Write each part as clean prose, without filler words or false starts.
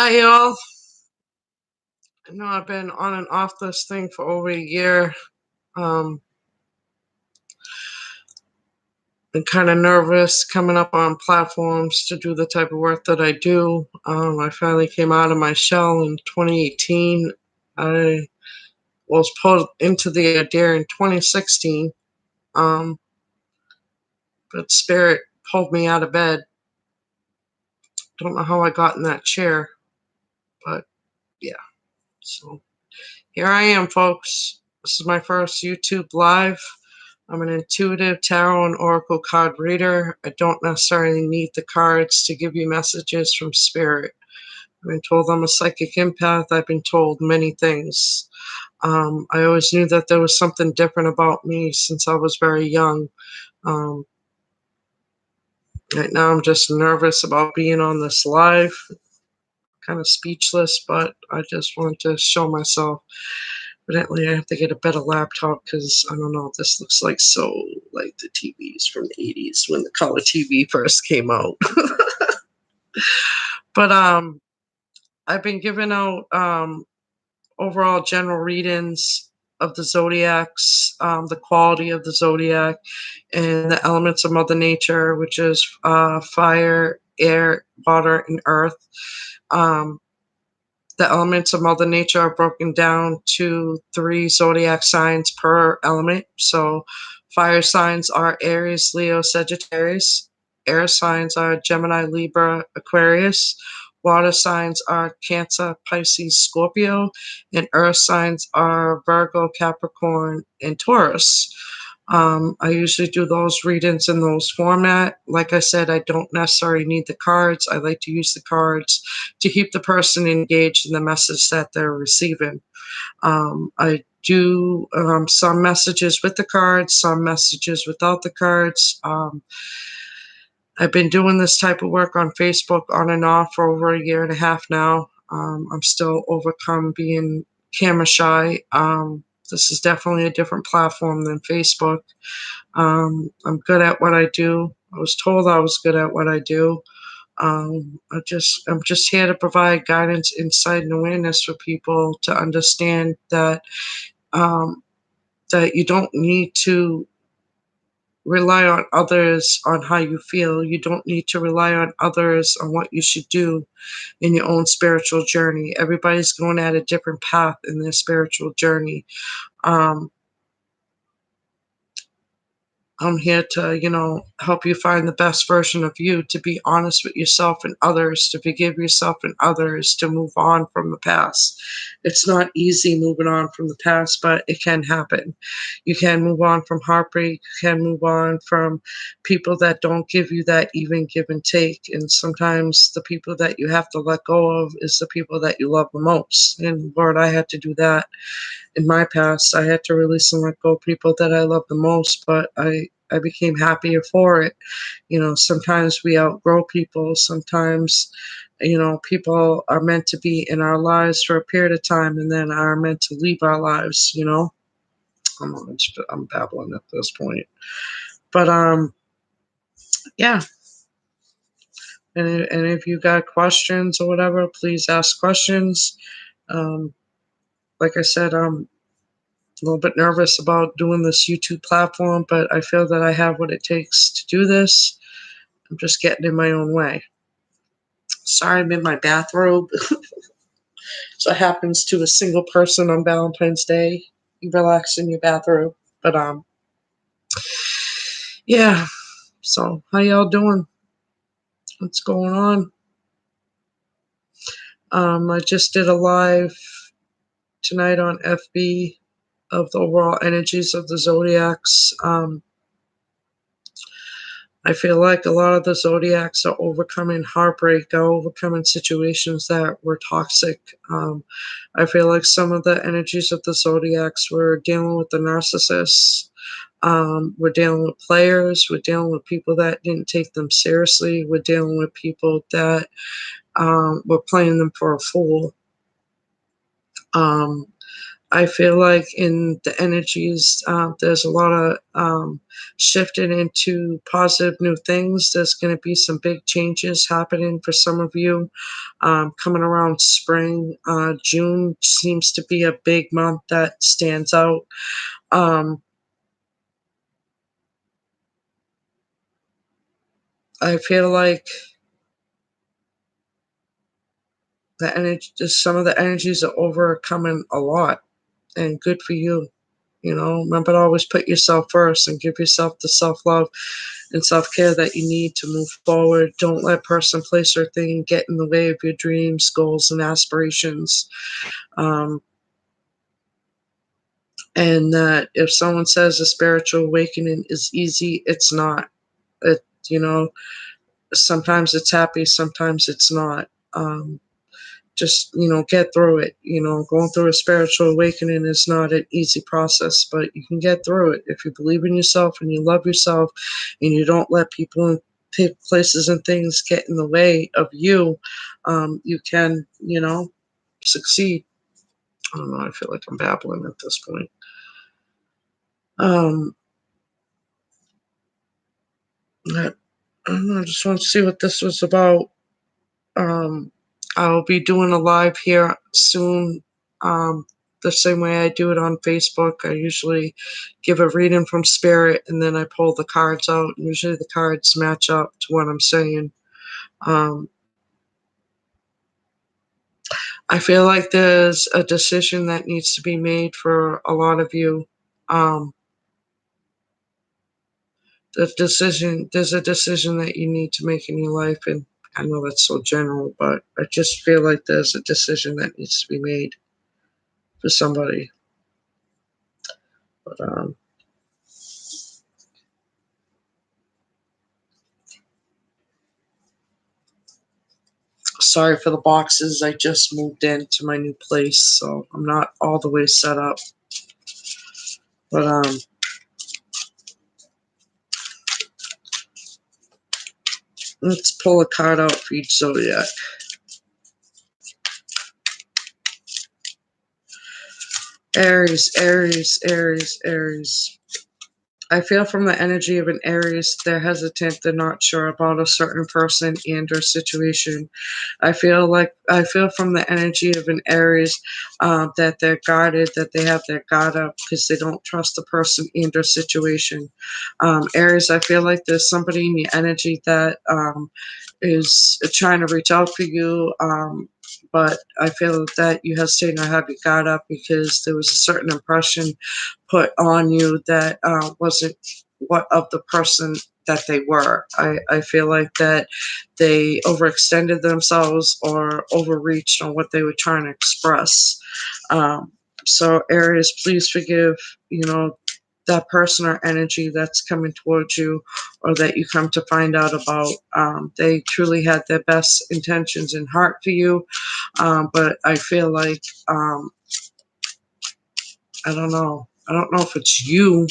Hi, y'all. I know I've been on and off this thing for over a year. Um, been kind of nervous coming up on platforms to do the type of work that I do. I finally came out of my shell in 2018. I was pulled into the idea in 2016, um, but Spirit pulled me out of bed. Don't know how I got in that chair, but yeah. So here I am, folks. This is my first YouTube live. I'm an intuitive tarot and oracle card reader. I don't necessarily need the cards to give you messages from spirit. I've been told I'm a psychic empath. I've been told many things. I always knew that there was something different about me since I was very young. Um, right now, I'm just nervous about being on this live, kind of speechless, but I just want to show myself. Evidently, I have to get a better laptop because I don't know. This looks like like the TVs from the 80s when the color TV first came out. But I've been giving out overall general readings of the zodiacs, the quality of the zodiac, and the elements of Mother Nature, which is fire, air, water, and earth. Um, the elements of Mother Nature are broken down to 3 zodiac signs per element. So, fire signs are Aries, Leo, Sagittarius. Air signs are Gemini, Libra, Aquarius. Water signs are Cancer, Pisces, Scorpio. And earth signs are Virgo, Capricorn, and Taurus. I usually do those readings in those format. Like I said, I don't necessarily need the cards. I like to use the cards to keep the person engaged in the message that they're receiving. I do some messages with the cards, some messages without the cards. I've been doing this type of work on Facebook on and off for over a year and a half now. I'm still overcome being camera shy. This is definitely a different platform than Facebook. I'm good at what I do. I was told I was good at what I do. I'm just here to provide guidance, insight, and awareness for people to understand um, that you don't need to rely on others on how you feel. You don't need to rely on others on what you should do in your own spiritual journey. Everybody's going at a different path in their spiritual journey. Um, I'm here to, help you find the best version of you, to be honest with yourself and others, to forgive yourself and others, to move on from the past. It's not easy moving on from the past, but it can happen. You can move on from heartbreak, you can move on from people that don't give you that even give and take. And sometimes the people that you have to let go of is the people that you love the most. And Lord, I had to do that in my past. I had to release and let go of people that I love the most, but I became happier for it. Sometimes we outgrow people. Sometimes, people are meant to be in our lives for a period of time and then are meant to leave our lives. I'm babbling at this point. But yeah. And if you got questions or whatever, please ask questions. Um, like I said, a little bit nervous about doing this YouTube platform, but I feel that I have what it takes to do this. I'm just getting in my own way. Sorry, I'm in my bathrobe. So it happens to a single person on Valentine's Day. You relax in your bathrobe. But yeah. So how y'all doing? What's going on? I just did a live tonight on FB of the overall energies of the zodiacs. I feel like a lot of the zodiacs are overcoming heartbreak, are overcoming situations that were toxic. I feel like some of the energies of the zodiacs were dealing with the narcissists. We're dealing with players. We're dealing with people that didn't take them seriously. We're dealing with people that were playing them for a fool. Um, I feel like in the energies, there's a lot of shifting into positive new things. There's going to be some big changes happening for some of you coming around spring. June seems to be a big month that stands out. Um, I feel like the energy, just some of the energies are overcoming a lot, and good for you. You know, remember to always put yourself first and give yourself the self love and self care that you need to move forward. Don't let person, place, or thing get in the way of your dreams, goals, and aspirations. Um, and that if someone says a spiritual awakening is easy, it's not. It, you know, sometimes it's happy, sometimes it's not. Just get through it. Going through a spiritual awakening is not an easy process, but you can get through it if you believe in yourself and you love yourself and you don't let people and places and things get in the way of you. You can succeed. I don't know, I feel like I'm babbling at this point. um I, I don't know, I just want to see what this was about. Um, I'll be doing a live here soon. Um, the same way I do it on Facebook. I usually give a reading from spirit and then I pull the cards out. Usually the cards match up to what I'm saying. Um, I feel like there's a decision that needs to be made for a lot of you. Um, there's a decision that you need to make in your life, and I know that's so general, but I just feel like there's a decision that needs to be made for somebody. But sorry for the boxes. I just moved into my new place, so I'm not all the way set up. But let's pull a card out for each zodiac. Aries, Aries, Aries, Aries. I feel from the energy of an Aries, they're hesitant, they're not sure about a certain person and or situation. I feel from the energy of an Aries that they're guarded, that they have their guard up because they don't trust the person and or situation. Aries, I feel like there's somebody in your energy that is trying to reach out for you. But I feel that you hesitate or have your guard up because there was a certain impression put on you that wasn't what of the person that they were. I feel like that they overextended themselves or overreached on what they were trying to express. Um, so Aries, please forgive, that person or energy that's coming towards you or that you come to find out about. They truly had their best intentions in heart for you. But I feel like, I don't know. I don't know if it's you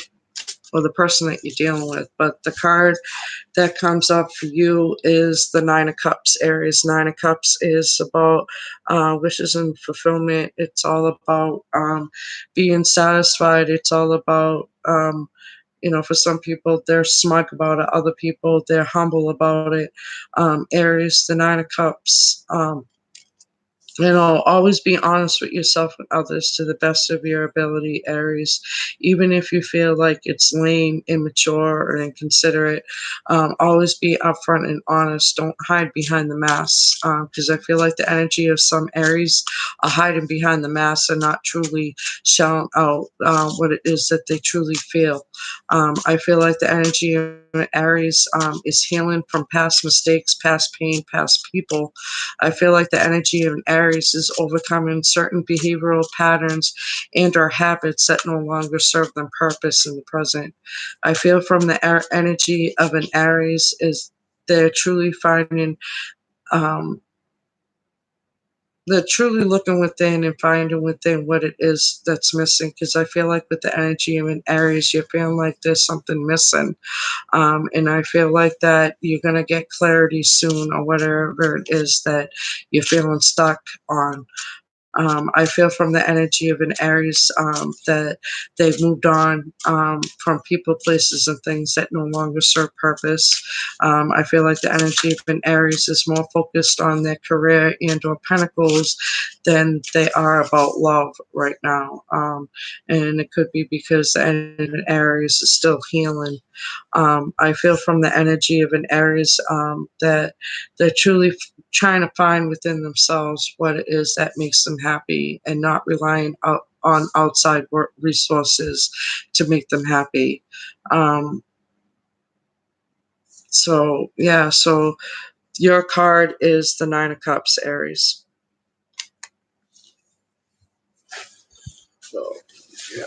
or the person that you're dealing with, but the card that comes up for you is the Nine of Cups. Aries, Nine of Cups is about wishes and fulfillment. It's all about being satisfied. It's all about, for some people, they're smug about it. Other people, they're humble about it. Aries, the Nine of Cups. Always be honest with yourself and others to the best of your ability, Aries. Even if you feel like it's lame, immature, or inconsiderate, always be upfront and honest. Don't hide behind the mask. Because I feel like the energy of some Aries are hiding behind the mask and not truly showing out what it is that they truly feel. I feel like the energy of Aries is healing from past mistakes, past pain, past people. I feel like the energy of an Aries is overcoming certain behavioral patterns and or habits that no longer serve them purpose in the present. I feel from the energy of an Aries is they're truly finding, um, they're truly looking within and finding within what it is that's missing. Because I feel like with the energy of an Aries, you're feeling like there's something missing. And I feel like that you're going to get clarity soon or whatever it is that you're feeling stuck on. I feel from the energy of an Aries that they've moved on from people, places, and things that no longer serve purpose. I feel like the energy of an Aries is more focused on their career and/or pentacles than they are about love right now. And it could be because the energy of an Aries is still healing. I feel from the energy of an Aries that they're truly trying to find within themselves what it is that makes them happy and not relying on outside resources to make them happy. Um, so, yeah, so your card is the Nine of Cups, Aries. So, yeah.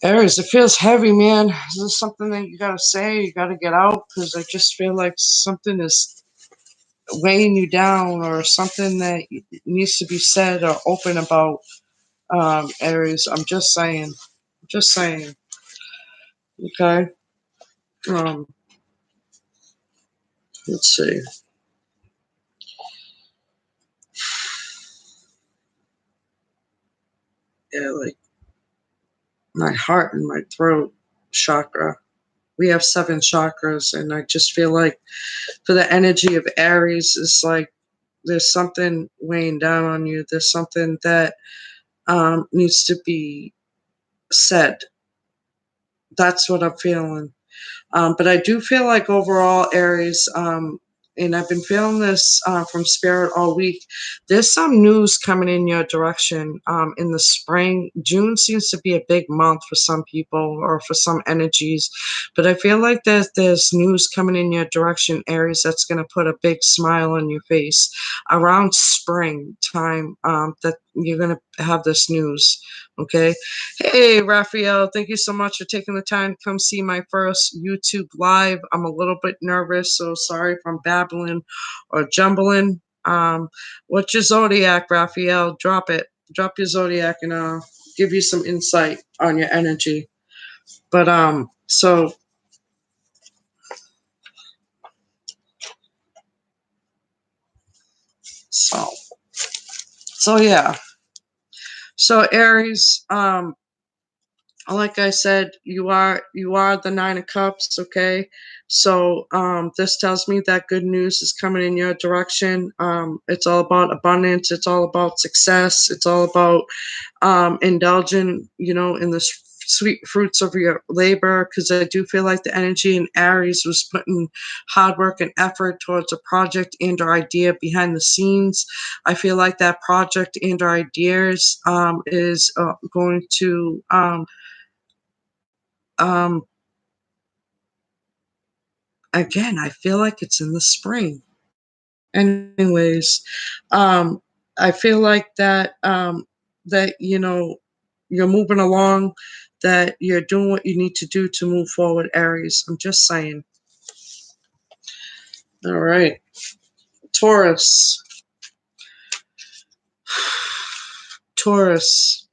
Aries, it feels heavy, man. Is this something that you gotta say? You gotta get out? Because I just feel like something is weighing you down, or something that needs to be said or open about, Aries. I'm just saying. Just saying. Okay. Um, let's see. Yeah, like my heart and my throat chakra. We have 7 chakras, and I just feel like for the energy of Aries, it's like there's something weighing down on you. There's something that needs to be said. That's what I'm feeling. But I do feel like overall, Aries, and I've been feeling this from Spirit all week. There's some news coming in your direction in the spring. June seems to be a big month for some people or for some energies, but I feel like there's news coming in your direction, Aries, that's going to put a big smile on your face around spring time. That you're going to have this news. Okay. Hey, Raphael, thank you so much for taking the time to come see my first YouTube live. I'm a little bit nervous, so sorry if I'm babbling or jumbling. What's your zodiac, Raphael? Drop it. Drop your zodiac, and I'll give you some insight on your energy. But so so yeah. So Aries, like I said, you are the Nine of Cups, okay? So this tells me that good news is coming in your direction. It's all about abundance, it's all about success, it's all about indulging, in the sweet fruits of your labor, because I do feel like the energy in Aries was putting hard work and effort towards a project and or idea behind the scenes. I feel like that project and or ideas is going to um, again, I feel like it's in the spring. Anyways, um, I feel like that you're moving along, that you're doing what you need to do to move forward, Aries. I'm just saying. All right, Taurus. Taurus.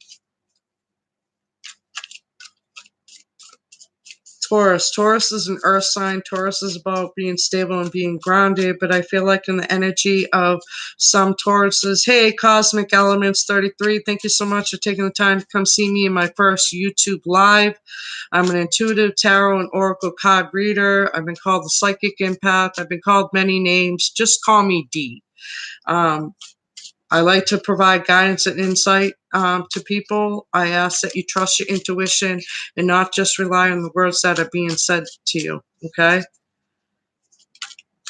Taurus is an earth sign. Taurus is about being stable and being grounded, but I feel like in the energy of some Tauruses, hey, Cosmic Elements 33, thank you so much for taking the time to come see me in my first YouTube live. I'm an intuitive tarot and oracle card reader. I've been called the psychic empath. I've been called many names. Just call me D. Um, I like to provide guidance and insight to people. I ask that you trust your intuition and not just rely on the words that are being said to you. Okay?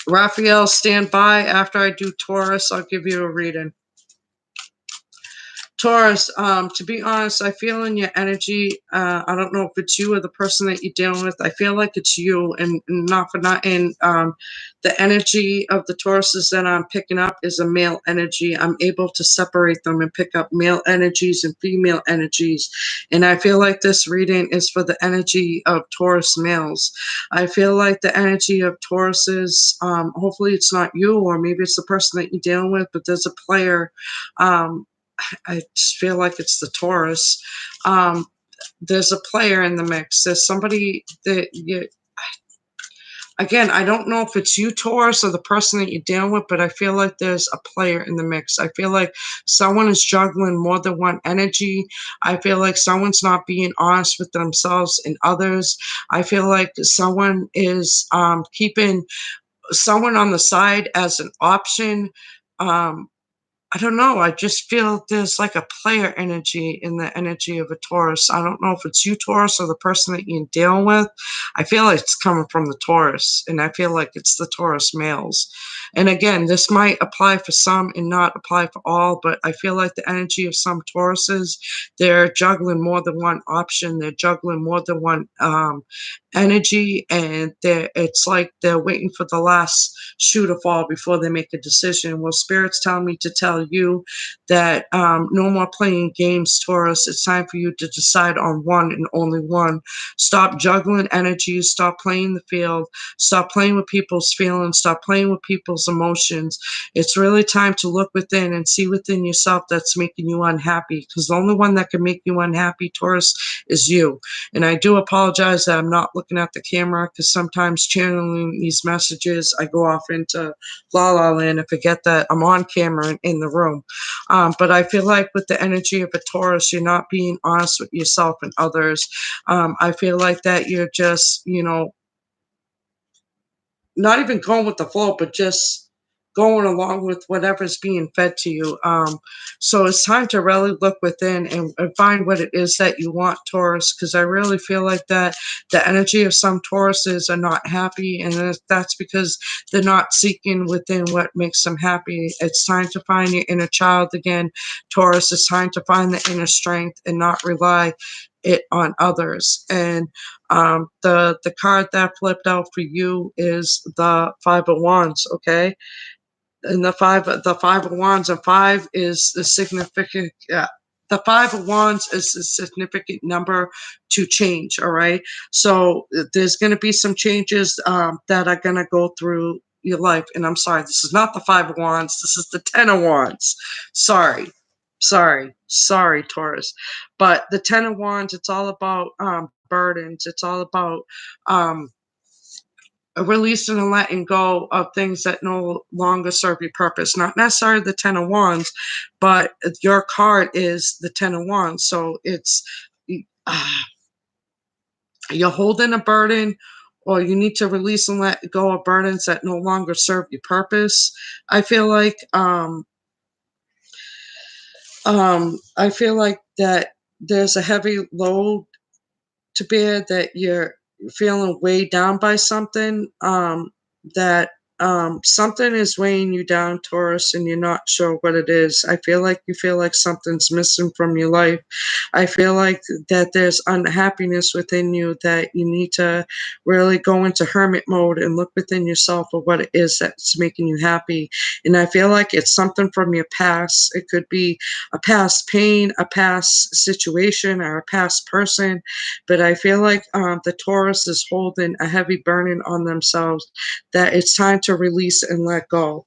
Raphael, stand by. After I do Taurus, I'll give you a reading. Taurus, to be honest, I feel in your energy, I don't know if it's you or the person that you're dealing with. I feel like it's you, and not for nothing. The energy of the Tauruses that I'm picking up is a male energy. I'm able to separate them and pick up male energies and female energies. And I feel like this reading is for the energy of Taurus males. I feel like the energy of Tauruses, hopefully it's not you, or maybe it's the person that you're dealing with, but there's a player. I just feel like it's the Taurus. There's a player in the mix. There's somebody that Again, I don't know if it's you, Taurus, or the person that you're dealing with, but I feel like there's a player in the mix. I feel like someone is juggling more than one energy. I feel like someone's not being honest with themselves and others. I feel like someone is keeping someone on the side as an option. Um, I don't know. I just feel there's like a player energy in the energy of a Taurus. I don't know if it's you, Taurus, or the person that you're dealing with. I feel like it's coming from the Taurus, and I feel like it's the Taurus males. And again, this might apply for some and not apply for all, but I feel like the energy of some Tauruses, they're juggling more than one option. They're juggling more than one energy, and it's like they're waiting for the last shoe to fall before they make a decision. Well, Spirit's telling me to tell you that no more playing games, Taurus. It's time for you to decide on one and only one. Stop juggling energies. Stop playing the field. Stop playing with people's feelings. Stop playing with people's emotions. It's really time to look within and see within yourself that's making you unhappy, because the only one that can make you unhappy, Taurus, is you. And I do apologize that I'm not looking at the camera, because sometimes channeling these messages, I go off into la la land and forget that I'm on camera and in the room. But I feel like with the energy of a Taurus, you're not being honest with yourself and others. I feel like that you're just, not even going with the flow, but just going along with whatever's being fed to you. So it's time to really look within and find what it is that you want, Taurus, because I really feel like that the energy of some Tauruses are not happy, and that's because they're not seeking within what makes them happy. It's time to find your inner child again, Taurus. It's time to find the inner strength and not rely it on others. And the card that flipped out for you is the Five of Wands. Okay, and the five of wands, and five is the significant. The Five of Wands is a significant number to change. All right, so there's going to be some changes that are going to go through your life. And I'm sorry, this is not the Five of Wands. This is the Ten of Wands. Sorry, sorry, Taurus. But the Ten of Wands, it's all about burdens. It's all about um, releasing and letting go of things that no longer serve your purpose. Not necessarily the Ten of Wands, but your card is the Ten of Wands. So it's uh, you're holding a burden, or you need to release and let go of burdens that no longer serve your purpose. I feel like I feel like that there's a heavy load to bear, that you're feeling weighed down by something, that something is weighing you down, Taurus, and you're not sure what it is. I feel like you feel like something's missing from your life. I feel like that there's unhappiness within you, that you need to really go into hermit mode and look within yourself for what it is that's making you happy. And I feel like it's something from your past. It could be a past pain, a past situation, or a past person, but I feel like the Taurus is holding a heavy burden on themselves, that it's time to release and let go.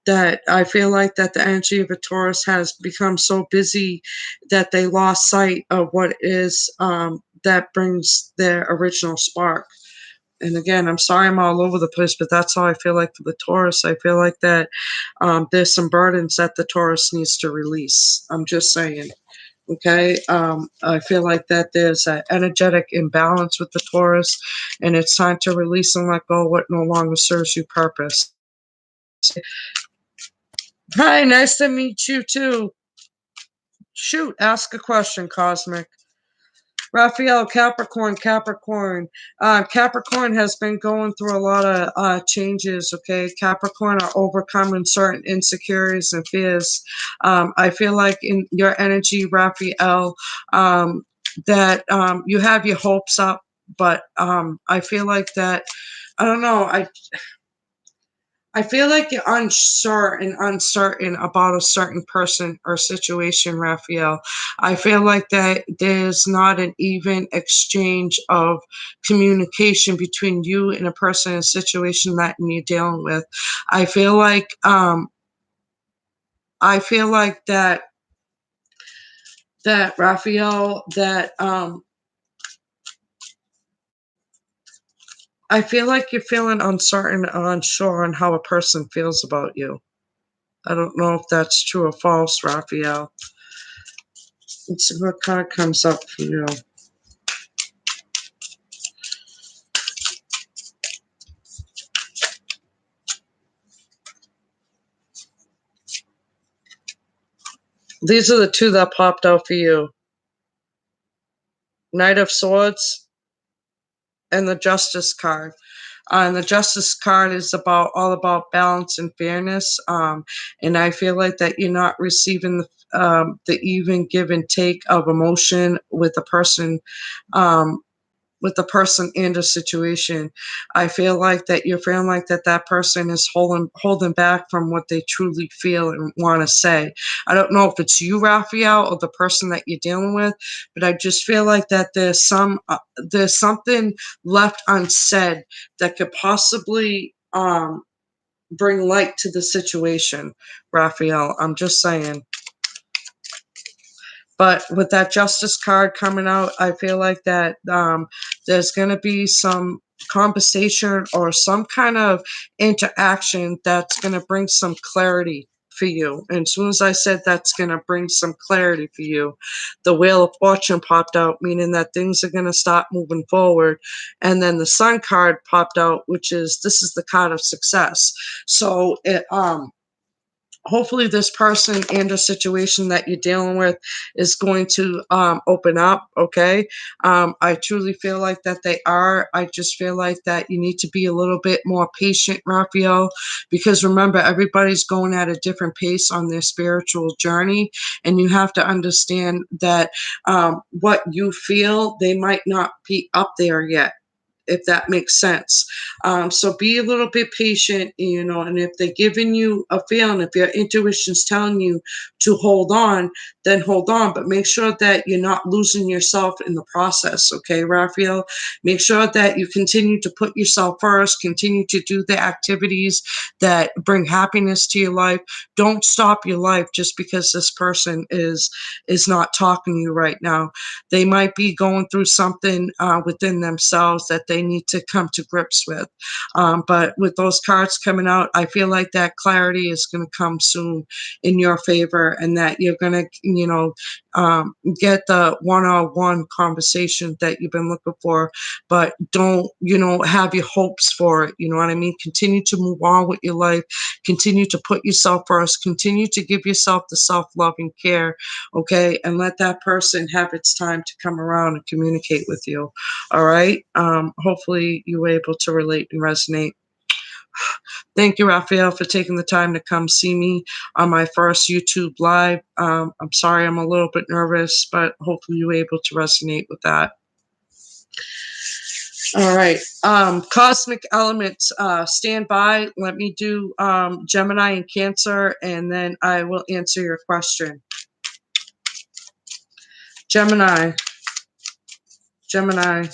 That I feel like that the energy of a Taurus has become so busy that they lost sight of what it is that brings their original spark. And again, I'm sorry I'm all over the place, but that's how I feel like for the Taurus. I feel like that there's some burdens that the Taurus needs to release. I'm just saying. Okay. I feel like that there's an energetic imbalance with the Taurus, and it's time to release and let go what no longer serves you purpose. Hi, nice to meet you too. Shoot, ask a question, Cosmic. Raphael, Capricorn, Capricorn. Capricorn has been going through a lot of changes, okay? Capricorn are overcoming certain insecurities and fears. I feel like in your energy, Raphael, that you have your hopes up, but I feel like that, I don't know, I feel like you're uncertain about a certain person or situation, Raphael. I feel like that there's not an even exchange of communication between you and a person in a situation that you're dealing with. I feel like that Raphael, that I feel like you're feeling uncertain or unsure on how a person feels about you. I don't know if that's true or false, Raphael. Let's see what card comes up for you. These are the two that popped out for you. Knight of Swords and the Justice card. And the Justice card is about all about balance and fairness. And I feel like that you're not receiving the even give and take of emotion um, with the person and a situation. I feel like that you're feeling like that person is holding back from what they truly feel and want to say. I don't know if it's you, Raphael, or the person that you're dealing with, but I just feel like that there's something left unsaid that could possibly bring light to the situation, Raphael. I'm just saying. But with that Justice card coming out, I feel like that there's going to be some conversation or some kind of interaction that's going to bring some clarity for you. And as soon as I said that's going to bring some clarity for you, the Wheel of Fortune popped out, meaning that things are going to start moving forward. And then the Sun card popped out, which is this is the card of success. So hopefully this person and the situation that you're dealing with is going to open up. Okay. I truly feel like that they are. I just feel like that you need to be a little bit more patient, Raphael, because remember, everybody's going at a different pace on their spiritual journey, and you have to understand that what you feel, they might not be up there yet, if that makes sense. So be a little bit patient, and if they're giving you a feeling, if your intuition's telling you to hold on, then hold on. But make sure that you're not losing yourself in the process, okay, Raphael? Make sure that you continue to put yourself first, continue to do the activities that bring happiness to your life. Don't stop your life just because this person is not talking to you right now. They might be going through something within themselves that they need to come to grips with. But with those cards coming out, I feel like that clarity is going to come soon in your favor, and that you're going to, get the one-on-one conversation that you've been looking for. But don't, have your hopes for it. You know what I mean? Continue to move on with your life. Continue to put yourself first. Continue to give yourself the self-love and care, okay? And let that person have its time to come around and communicate with you. All right. Hopefully you were able to relate and resonate. Thank you, Raphael, for taking the time to come see me on my first YouTube live. I'm sorry I'm a little bit nervous, but hopefully you were able to resonate with that. All right. Cosmic elements, stand by. Let me do Gemini and Cancer, and then I will answer your question. Gemini. Gemini.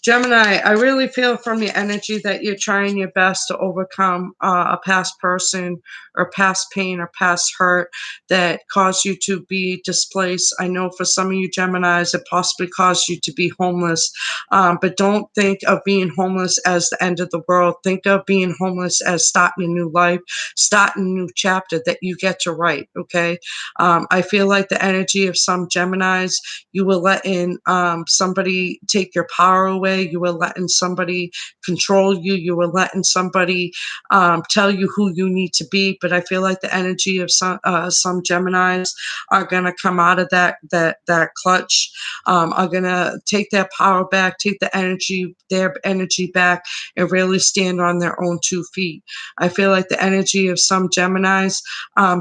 Gemini, I really feel from your energy that you're trying your best to overcome a past person or past pain or past hurt that caused you to be displaced. I know for some of you Geminis, it possibly caused you to be homeless. But don't think of being homeless as the end of the world. Think of being homeless as starting a new life, starting a new chapter that you get to write, okay? I feel like the energy of some Geminis, you were letting somebody take your power away. You were letting somebody control you. You were letting somebody tell you who you need to be. But I feel like the energy of some Geminis are gonna come out of that clutch. Are gonna take their power back, take their energy back, and really stand on their own 2 feet. I feel like the energy of some Geminis,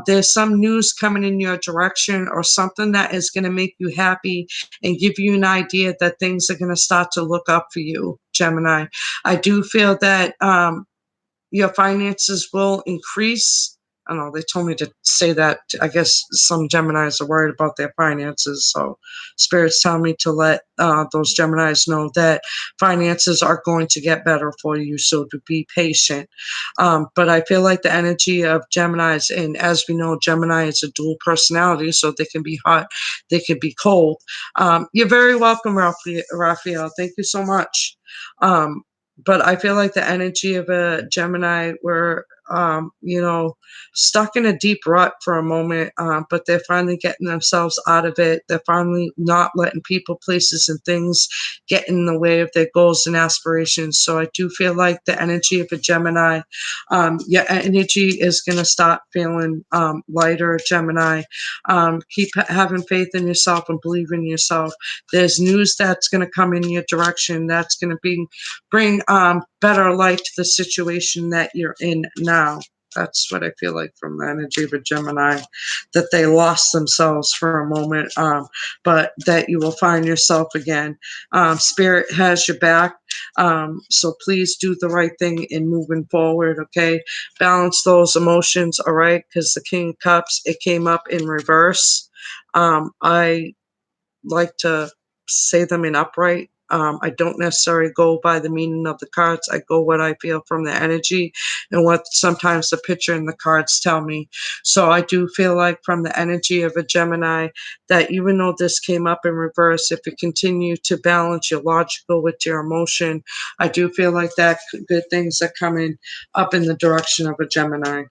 there's some news coming in your direction or something that is going to make you happy and give you an idea that things are going to start to look up for you, Gemini. I do feel that your finances will increase. I don't know, they told me to say that. I guess some Geminis are worried about their finances, so spirits tell me to let those Geminis know that finances are going to get better for you, so to be patient. But I feel like the energy of Geminis, and as we know, Gemini is a dual personality, so they can be hot, they can be cold. You're very welcome, Raphael. Thank you so much. Um, but I feel like the energy of a Gemini were, stuck in a deep rut for a moment, but they're finally getting themselves out of it. They're finally not letting people, places, and things get in the way of their goals and aspirations. So I do feel like the energy of a Gemini, your energy is going to start feeling lighter, Gemini. Keep having faith in yourself and believe in yourself. There's news that's going to come in your direction that's going to bring better light to the situation that you're in now. That's what I feel like from the energy of a Gemini, that they lost themselves for a moment, but that you will find yourself again. Spirit has your back, so please do the right thing in moving forward, okay? Balance those emotions, all right? Because the King of Cups, it came up in reverse. I like to say them in upright. I don't necessarily go by the meaning of the cards. I go what I feel from the energy and what sometimes the picture and the cards tell me. So I do feel like from the energy of a Gemini that even though this came up in reverse, if you continue to balance your logical with your emotion, I do feel like that good things are coming up in the direction of a Gemini.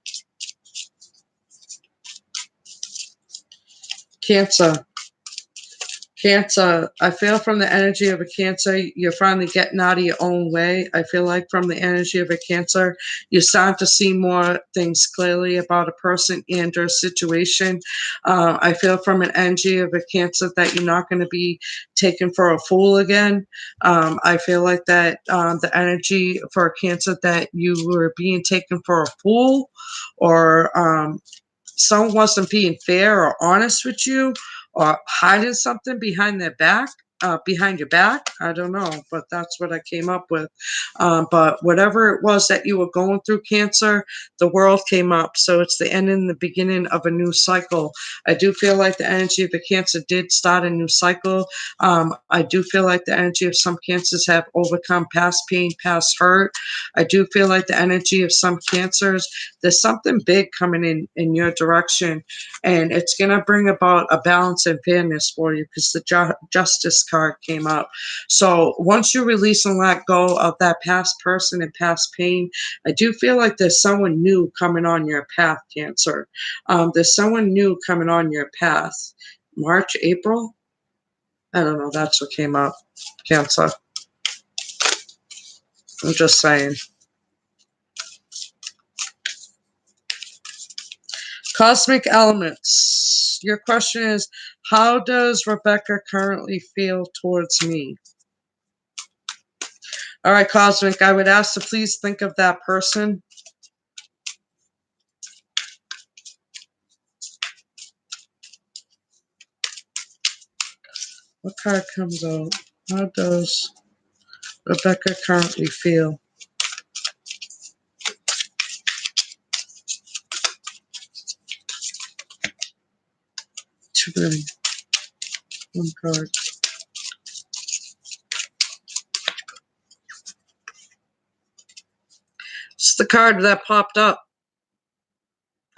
Cancer. Cancer, I feel from the energy of a Cancer, you're finally getting out of your own way. I feel like from the energy of a Cancer, you're starting to see more things clearly about a person and or situation. I feel from an energy of a Cancer that you're not going to be taken for a fool again. I feel like that the energy for a Cancer that you were being taken for a fool, or someone wasn't being fair or honest with you, or hiding something behind their back, behind your back. I don't know, but that's what I came up with. But whatever it was that you were going through, Cancer, the world came up. So it's the end and the beginning of a new cycle. I do feel like the energy of the Cancer did start a new cycle. I do feel like the energy of some Cancers have overcome past pain, past hurt. I do feel like the energy of some Cancers, there's something big coming in your direction, and it's going to bring about a balance and fairness for you because the justice card came up. So once you release and let go of that past person and past pain, I do feel like there's someone new coming on your path, Cancer. There's someone new coming on your path. March, April? I don't know. That's what came up, Cancer. I'm just saying. Cosmic elements. Your question is, how does Rebecca currently feel towards me? All right, Cosmic, I would ask to please think of that person. What card comes out? How does Rebecca currently feel? Too many. One card. It's the card that popped up.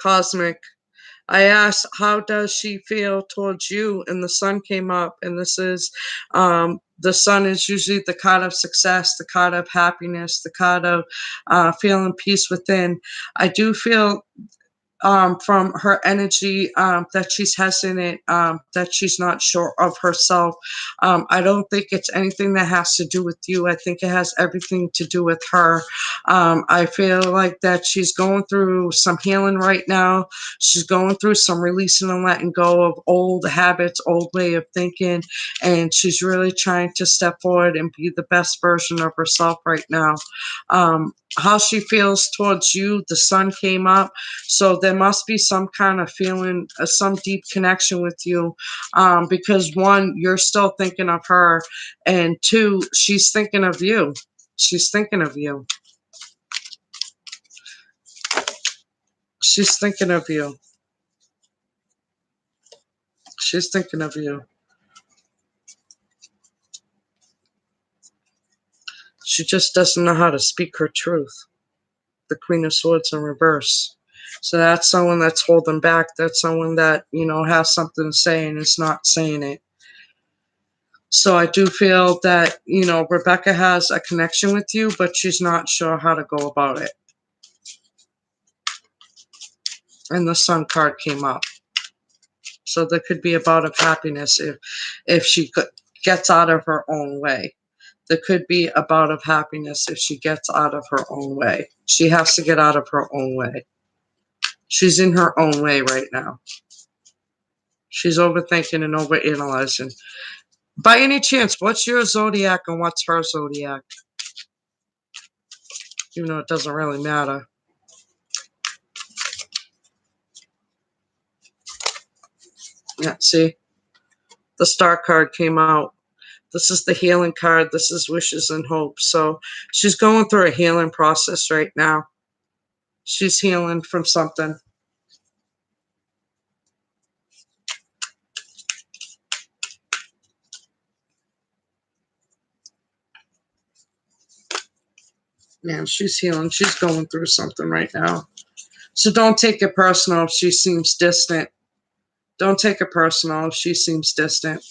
Cosmic. I asked, how does she feel towards you? And the sun came up, and this is, the sun is usually the card of success, the card of happiness, the card of feeling peace within. I do feel from her energy that she's hesitant, that she's not sure of herself. I don't think it's anything that has to do with you. I think it has everything to do with her. I feel like that she's going through some healing right now. She's going through some releasing and letting go of old habits, old way of thinking, and she's really trying to step forward and be the best version of herself right now. How she feels towards you, the sun came up, so there must be some kind of feeling, some deep connection with you, because one, you're still thinking of her, and two, she's thinking of you. She's thinking of you. She's thinking of you. She's thinking of you. She just doesn't know how to speak her truth. The Queen of Swords in reverse. So that's someone that's holding back. That's someone that, has something to say and is not saying it. So I do feel that, Rebecca has a connection with you, but she's not sure how to go about it. And the Sun card came up. So there could be a bout of happiness if she gets out of her own way. There could be a bout of happiness if she gets out of her own way. She has to get out of her own way. She's in her own way right now. She's overthinking and overanalyzing. By any chance, what's your zodiac and what's her zodiac? Even though it doesn't really matter. Yeah, see? The Star card came out. This is the healing card. This is wishes and hopes. So she's going through a healing process right now. She's healing from something. Man, she's healing. She's going through something right now. So don't take it personal if she seems distant. Don't take it personal if she seems distant.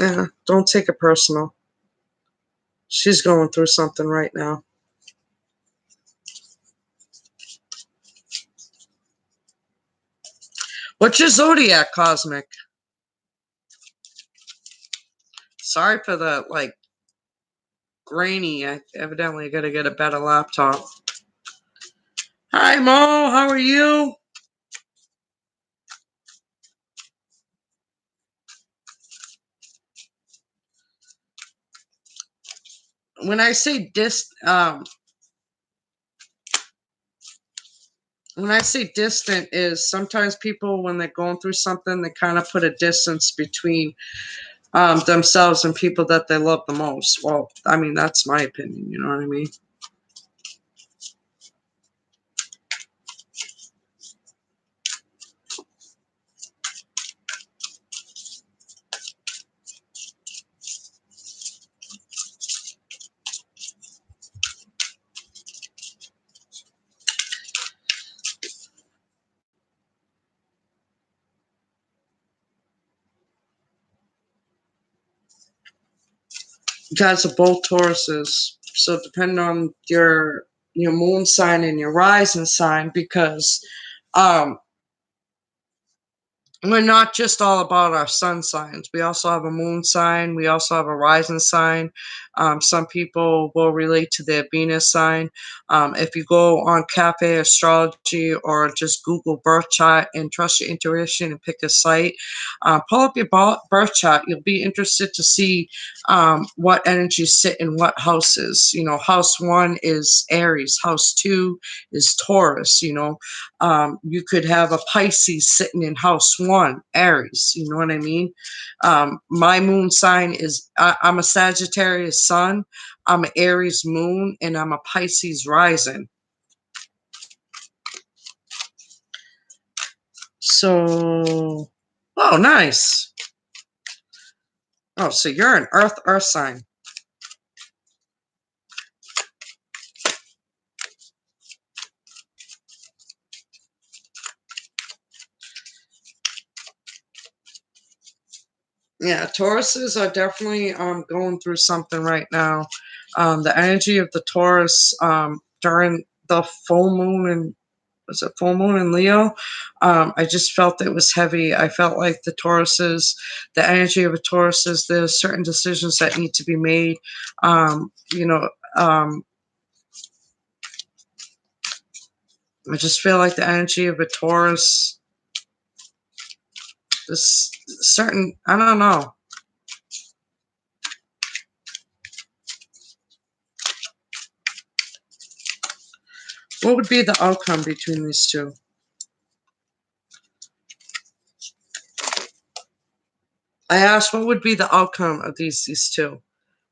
Yeah, don't take it personal. She's going through something right now. What's your zodiac, Cosmic? Sorry for the, grainy. I evidently got to get a better laptop. Hi, Mo. How are you? When I say when I say distant is sometimes people, when they're going through something, they kind of put a distance between themselves and people that they love the most. Well, I mean, that's my opinion. You know what I mean? You guys are both Tauruses, so depending on your moon sign and your rising sign, because um, we're not just all about our sun signs. We also have a moon sign. We also have a rising sign. Some people will relate to their Venus sign. If you go on Cafe Astrology or just Google birth chart and trust your intuition and pick a site, pull up your birth chart. You'll be interested to see what energies sit in what houses. House 1 is Aries. House 2 is Taurus. You could have a Pisces sitting in house 1, Aries. You know what I mean? My moon sign is, I'm a Sagittarius sun, I'm an Aries moon, and I'm a Pisces rising. So, oh, nice. Oh, so you're an earth sign. Yeah, Tauruses are definitely going through something right now. The energy of the Taurus during the full moon and was it full moon in Leo? I just felt it was heavy. I felt like the energy of a Taurus is there's certain decisions that need to be made. I just feel like the energy of a Taurus is certain. I don't know. What would be the outcome between these two? I asked what would be the outcome of these two.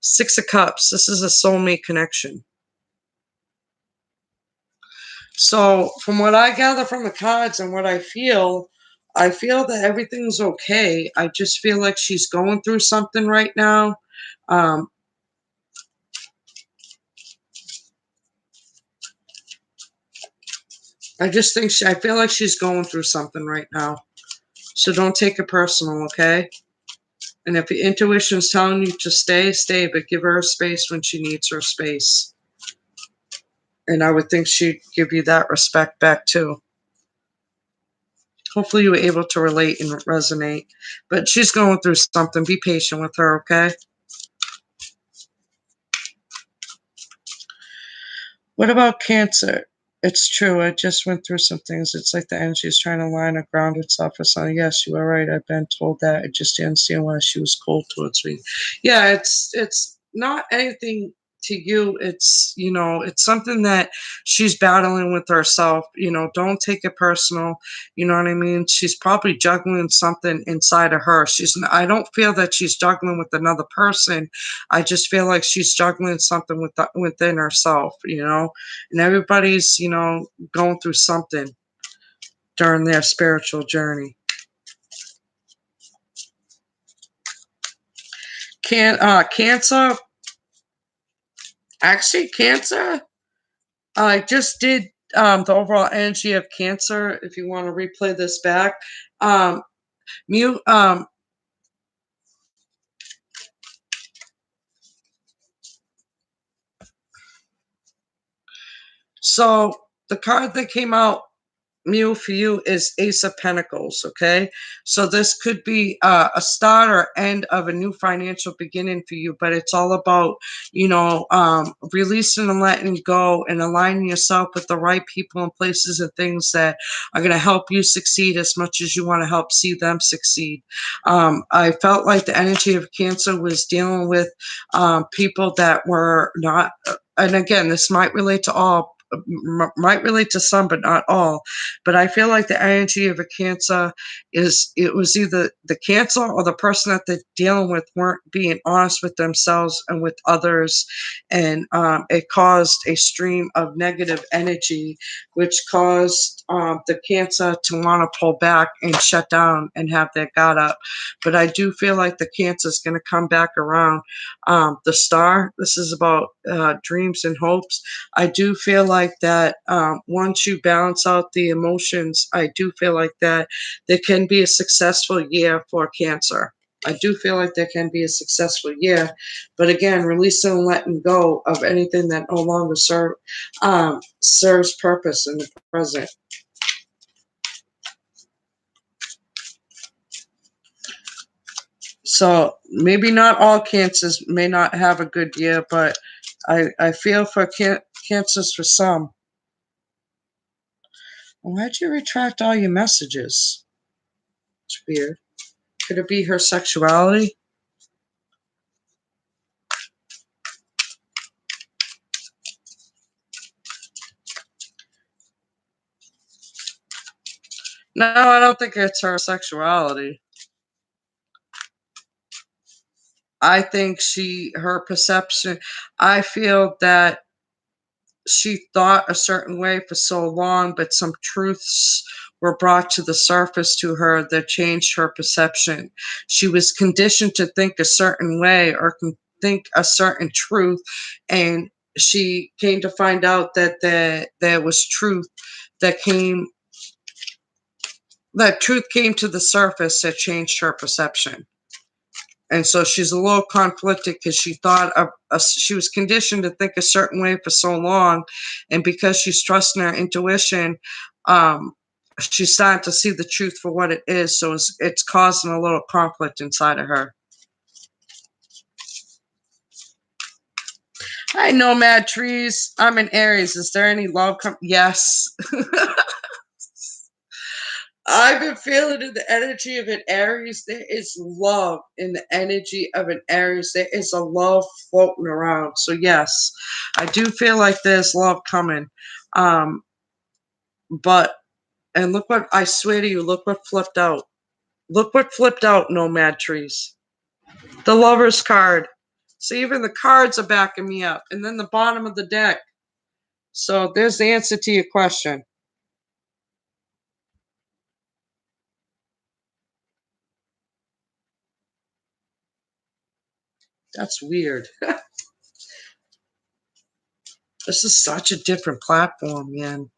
Six of Cups. This is a soulmate connection. So, from what I gather from the cards and what I feel that everything's okay. I just feel like she's going through something right now. Um, I feel like she's going through something right now. So don't take it personal, okay? And if your intuition's telling you to stay, stay, but give her space when she needs her space. And I would think she'd give you that respect back too. Hopefully you were able to relate and resonate. But she's going through something. Be patient with her, okay? What about Cancer? It's true. I just went through some things. It's like the energy is trying to line or ground itself or something. Yes, you are right. I've been told that. I just didn't understand why she was cold towards me. Yeah, it's not anything to you. It's something that she's battling with herself. Don't take it personal. You know what I mean? She's probably juggling something inside of her. I don't feel that she's juggling with another person. I just feel like she's juggling something within herself, and everybody's, going through something during their spiritual journey. Cancer, actually, Cancer, I just did the overall energy of Cancer. If you want to replay this back, um, mute. So the card that came out Meal for you is Ace of Pentacles, okay? So this could be a start or end of a new financial beginning for you, but it's all about, releasing and letting go and aligning yourself with the right people and places and things that are going to help you succeed as much as you want to help see them succeed. I felt like the energy of Cancer was dealing with people that were not, and again, this might relate to all, might relate to some, but not all. But I feel like the energy of a Cancer it was either the Cancer or the person that they're dealing with weren't being honest with themselves and with others, and it caused a stream of negative energy, which caused the Cancer to want to pull back and shut down and have their guard up. But I do feel like the Cancer is going to come back around. The Star. This is about dreams and hopes. I do feel like that once you balance out the emotions, I do feel like that there can be a successful year for Cancer. I do feel like there can be a successful year, but again, releasing and letting go of anything that no longer serves purpose in the present. So maybe not all Cancers may not have a good year, but I feel for Cancers for some. Why'd you retract all your messages? It's weird. Could it be her sexuality? No, I don't think it's her sexuality. I think her perception, I feel that she thought a certain way for so long, but some truths were brought to the surface to her that changed her perception. She was conditioned to think a certain way or think a certain truth, and she came to find out that there was truth that came that truth came to the surface that changed her perception. And so she's a little conflicted because she was conditioned to think a certain way for so long, and because she's trusting her intuition, um, she's starting to see the truth for what it is. So it's causing a little conflict inside of her. Hi, Nomad Trees. I'm in Aries. Is there any love? Yes. I've been feeling in the energy of an Aries. There is love in the energy of an Aries. There is a love floating around. So yes, I do feel like there's love coming. Um, but and look what I swear to you, look what flipped out. Look what flipped out, Nomad Trees. The Lover's card. So even the cards are backing me up. And then the bottom of the deck. So there's the answer to your question. That's weird. This is such a different platform, man.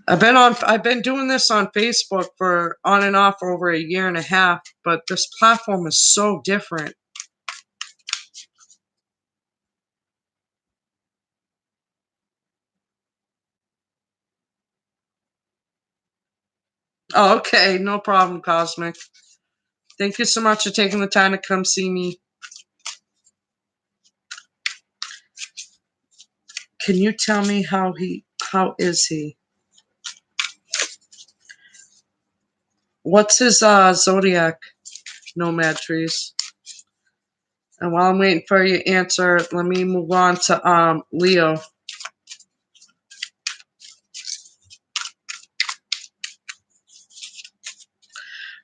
I've been doing this on Facebook for on and off for over a year and a half, but this platform is so different. Oh, okay, no problem, Cosmic. Thank you so much for taking the time to come see me. Can you tell me how is he? What's his zodiac, Nomad Trees? And while I'm waiting for your answer, let me move on to Leo.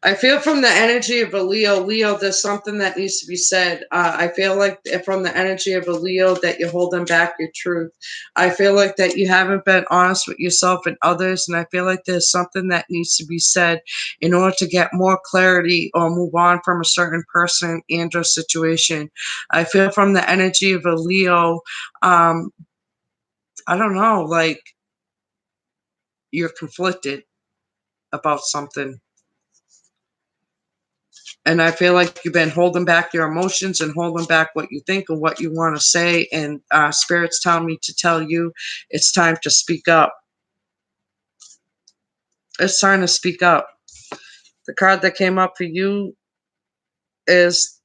I feel from the energy of a Leo, there's something that needs to be said. I feel like from the energy of a Leo that you're holding back your truth. I feel like that you haven't been honest with yourself and others, and I feel like there's something that needs to be said in order to get more clarity or move on from a certain person and or situation. I feel from the energy of a Leo, I don't know, like you're conflicted about something. And I feel like you've been holding back your emotions and holding back what you think and what you want to say. And Spirit's telling me to tell you it's time to speak up. It's time to speak up. The card that came up for you is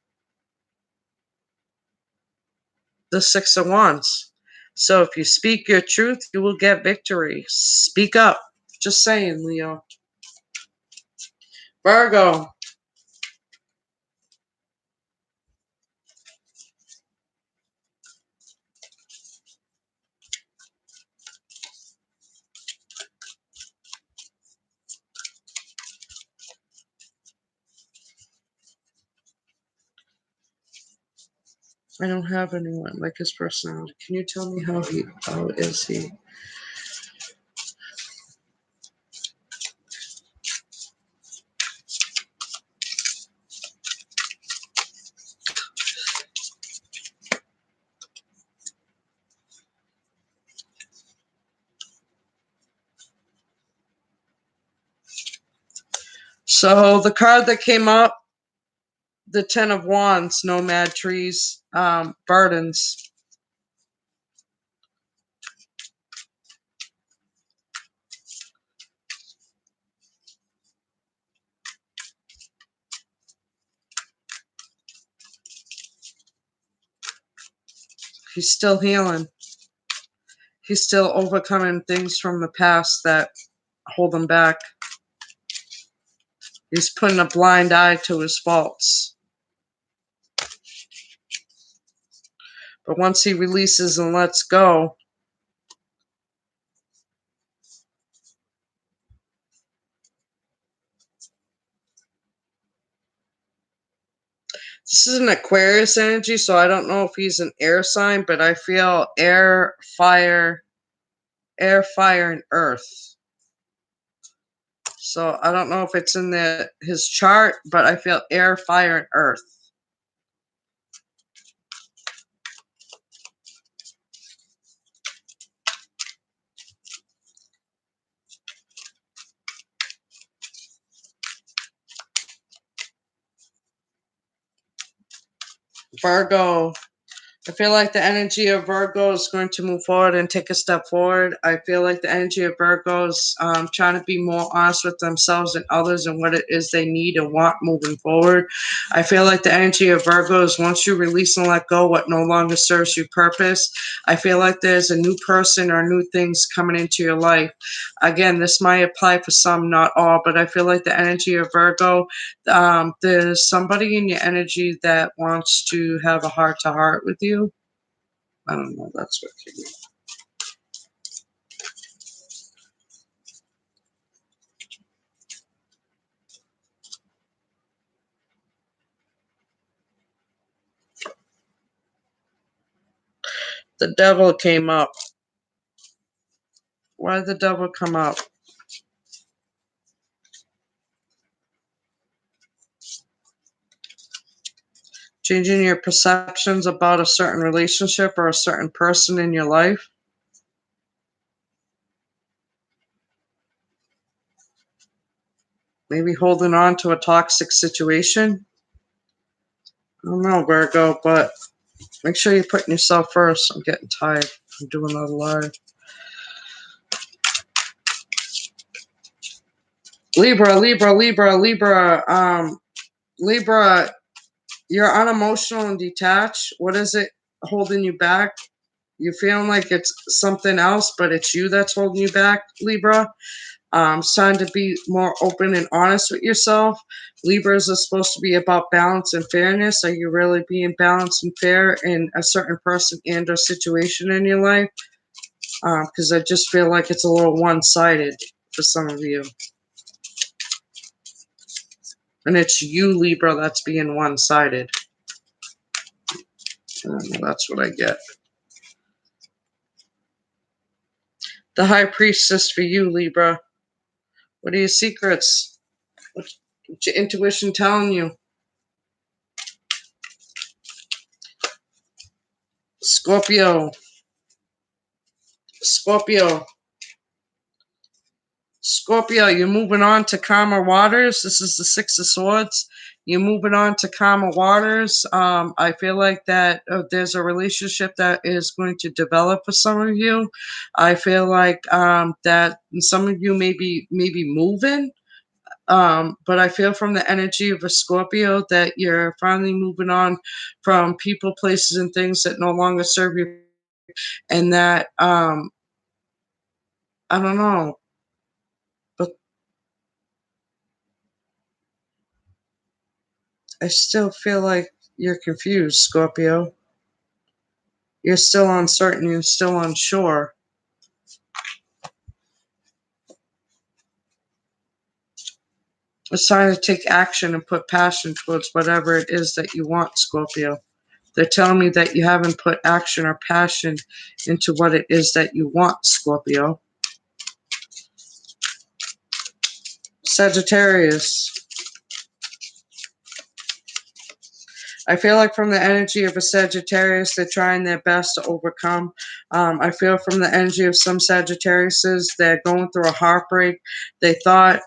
the Six of Wands. So if you speak your truth, you will get victory. Speak up. Just saying, Leo. Virgo. I don't have anyone like his personality. Can you tell me how is he? So the card that came up, the Ten of Wands, Nomad Trees, burdens. He's still healing. He's still overcoming things from the past that hold him back. He's putting a blind eye to his faults. But once he releases and lets go, this is an Aquarius energy, so I don't know if he's an air sign, but I feel air, fire, and earth. So I don't know if it's in his chart, but I feel air, fire, and earth. Virgo. I feel like the energy of Virgo is going to move forward and take a step forward. I feel like the energy of Virgo is trying to be more honest with themselves and others and what it is they need and want moving forward. I feel like the energy of Virgo is once you release and let go what no longer serves you purpose, I feel like there's a new person or new things coming into your life. Again, this might apply for some, not all, but I feel like the energy of Virgo, there's somebody in your energy that wants to have a heart-to-heart with you. I don't know. That's what came up. The devil came up. Why did the devil come up? Changing your perceptions about a certain relationship or a certain person in your life. Maybe holding on to a toxic situation. I don't know, Virgo, but make sure you're putting yourself first. I'm getting tired. I'm doing another live. Libra, Libra, Libra, Libra. Libra, you're unemotional and detached. What is it holding you back? You're feeling like it's something else, but it's you that's holding you back, Libra. It's time to be more open and honest with yourself. Libras are supposed to be about balance and fairness. Are you really being balanced and fair in a certain person and or situation in your life? Because I just feel like it's a little one-sided for some of you. And it's you, Libra, that's being one-sided. That's what I get. The High Priestess for you, Libra. What are your secrets? What's your intuition telling you? Scorpio. Scorpio. Scorpio, you're moving on to calmer waters. This is the Six of Swords. You're moving on to calmer waters. I feel like that there's a relationship that is going to develop for some of you. I feel like that some of you may be moving. But I feel from the energy of a Scorpio that you're finally moving on from people, places, and things that no longer serve you, and that I don't know, but I still feel like you're confused, Scorpio. You're still uncertain. You're still unsure. It's time to take action and put passion towards whatever it is that you want, Scorpio. They're telling me that you haven't put action or passion into what it is that you want, Scorpio. Sagittarius. I feel like from the energy of a Sagittarius, they're trying their best to overcome. I feel from the energy of some Sagittariuses, they're going through a heartbreak. They thought,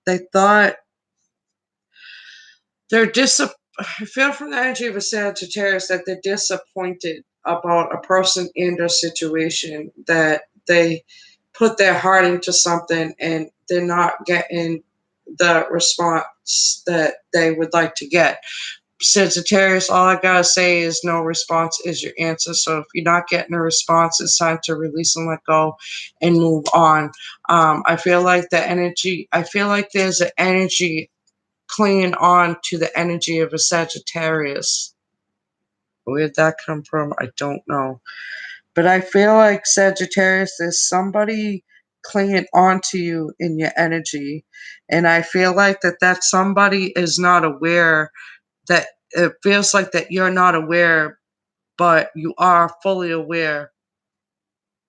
they thought they're I feel from the energy of a Sagittarius that they're disappointed about a person and a situation, that they put their heart into something and they're not getting the response that they would like to get. Sagittarius, all I gotta say is no response is your answer. So if you're not getting a response, it's time to release and let go and move on. I feel like the energy, I feel like there's an energy clinging on to the energy of a Sagittarius. Where'd that come from? I don't know. But I feel like Sagittarius, there's somebody clinging onto you in your energy. And I feel like that somebody is not aware, that it feels like that you're not aware, but you are fully aware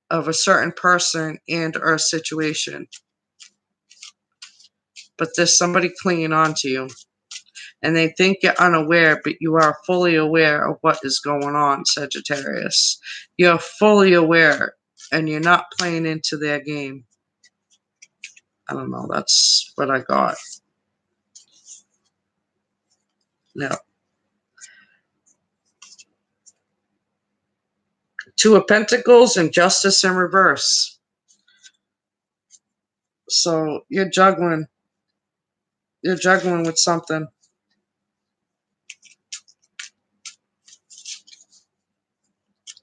of a certain person and or situation. But there's somebody clinging on to you. And they think you're unaware, but you are fully aware of what is going on, Sagittarius. You're fully aware, and you're not playing into their game. I don't know. That's what I got. No. Two of Pentacles and Justice in reverse. So you're juggling. You're juggling with something.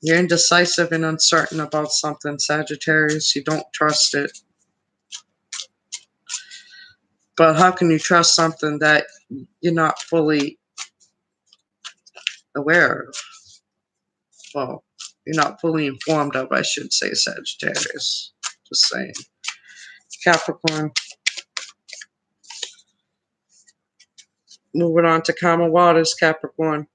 You're indecisive and uncertain about something, Sagittarius. You don't trust it. But how can you trust something that you're not fully aware of? Well, you're not fully informed of, I should say, Sagittarius. Just saying. Capricorn. Moving on to calmer waters, Capricorn.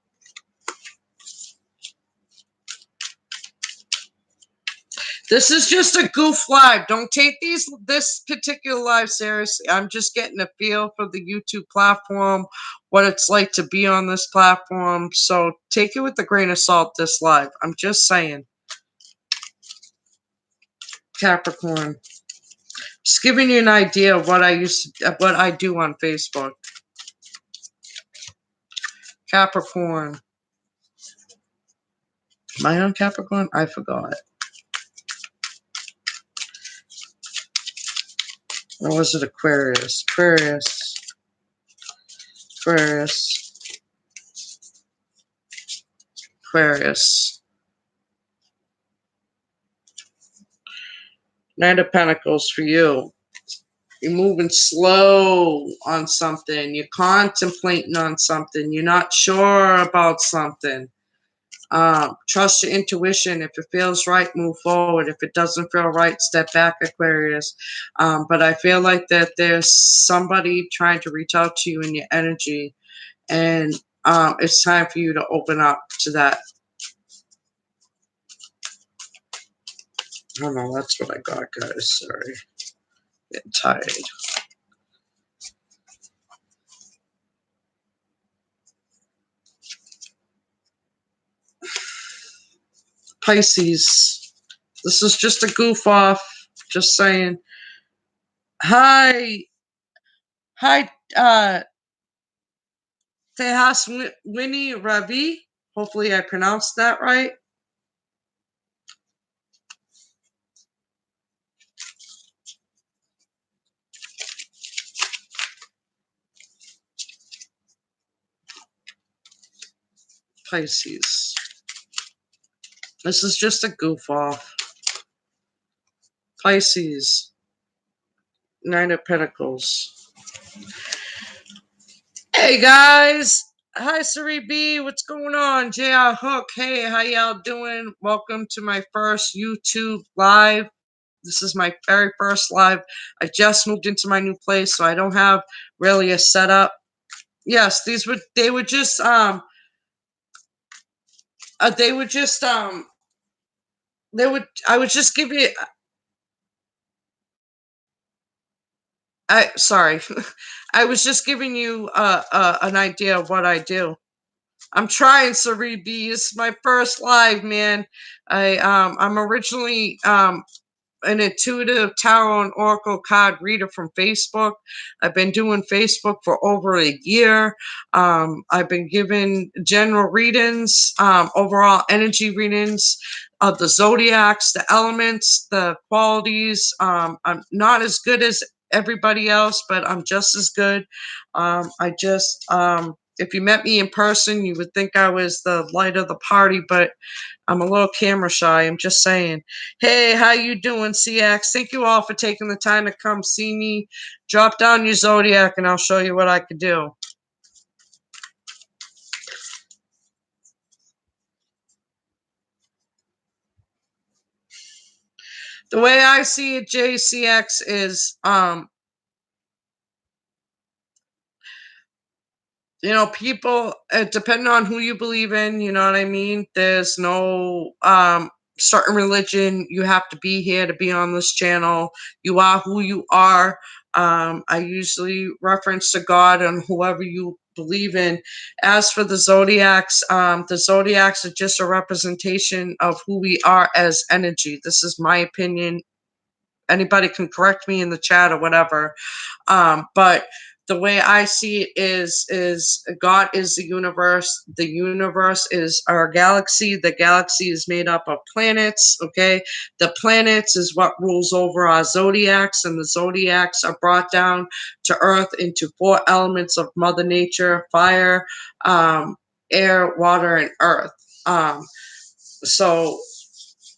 This is just a goof live. Don't take this particular live seriously. I'm just getting a feel for the YouTube platform, what it's like to be on this platform. So take it with a grain of salt, this live. I'm just saying. Capricorn. Just giving you an idea of what I do on Facebook. Capricorn. Am I on Capricorn? I forgot. Or was it Aquarius? Aquarius. Aquarius. Knight of Pentacles for you. You're moving slow on something. You're contemplating on something. You're not sure about something. Trust your intuition. If it feels right, move forward. If it doesn't feel right, step back, Aquarius. But I feel like that there's somebody trying to reach out to you in your energy, and it's time for you to open up to that. Oh no, that's what I got, guys. Sorry. Getting tired. Pisces. This is just a goof off. Just saying. Hi. Hi, Tejas Winnie Ravi. Hopefully I pronounced that right. Pisces. This is just a goof off. Pisces. Nine of Pentacles. Hey guys. Hi Sari B. What's going on? JR Hook. Hey, how y'all doing? Welcome to my first YouTube live. This is my very first live. I just moved into my new place, so I don't have really a setup. Yes, they would just they would just I would just give you I sorry. I was just giving you an idea of what I do. I'm trying, Sari B. It's my first live, man. I'm originally an intuitive tarot and oracle card reader from Facebook. I've been doing Facebook for over a year. I've been giving general readings, overall energy readings of the zodiacs, the elements, the qualities. I'm not as good as everybody else, but I'm just as good. If you met me in person, you would think I was the light of the party, but I'm a little camera shy. I'm just saying. Hey, how you doing, CX? Thank you all for taking the time to come see me. Drop down your zodiac and I'll show you what I could do. The way I see it, JCX, is people, depending on who you believe in, you know what I mean? There's no certain religion. You have to be here to be on this channel. You are who you are. I usually reference to God and whoever you believe in. As for the zodiacs are just a representation of who we are as energy. This is my opinion. Anybody can correct me in the chat or whatever. But the way I see it is God is the universe. The universe is our galaxy. The galaxy is made up of planets. Okay, the planets is what rules over our zodiacs, and the zodiacs are brought down to Earth into four elements of Mother Nature: fire, air, water, and earth. So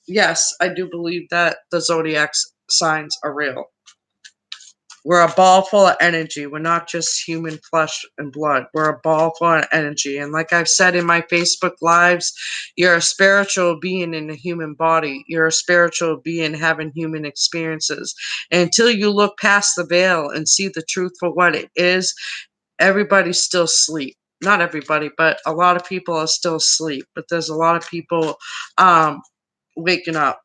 yes, I do believe that the zodiac signs are real. We're a ball full of energy. We're not just human flesh and blood. We're a ball full of energy. And like I've said in my Facebook lives, you're a spiritual being in a human body. You're a spiritual being having human experiences. And until you look past the veil and see the truth for what it is, everybody's still asleep. Not everybody, but a lot of people are still asleep. But there's a lot of people waking up.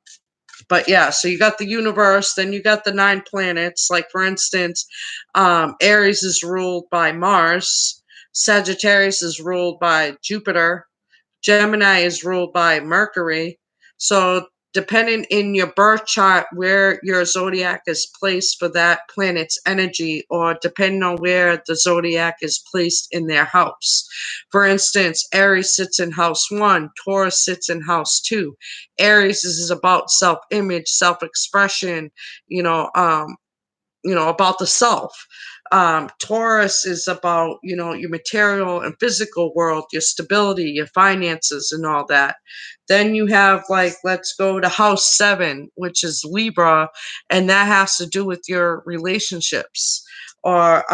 But yeah, so you got the universe, then you got the 9 planets. Like for instance, Aries is ruled by Mars, Sagittarius is ruled by Jupiter, Gemini is ruled by Mercury. So, depending in your birth chart where your zodiac is placed for that planet's energy, or depending on where the zodiac is placed in their house. For instance, Aries sits in house 1, Taurus sits in house 2. Aries is about self-image, self-expression, you know, um, about the self. Taurus is about, your material and physical world, your stability, your finances, and all that. Then you have, like, let's go to house 7, which is Libra, and that has to do with your relationships. Or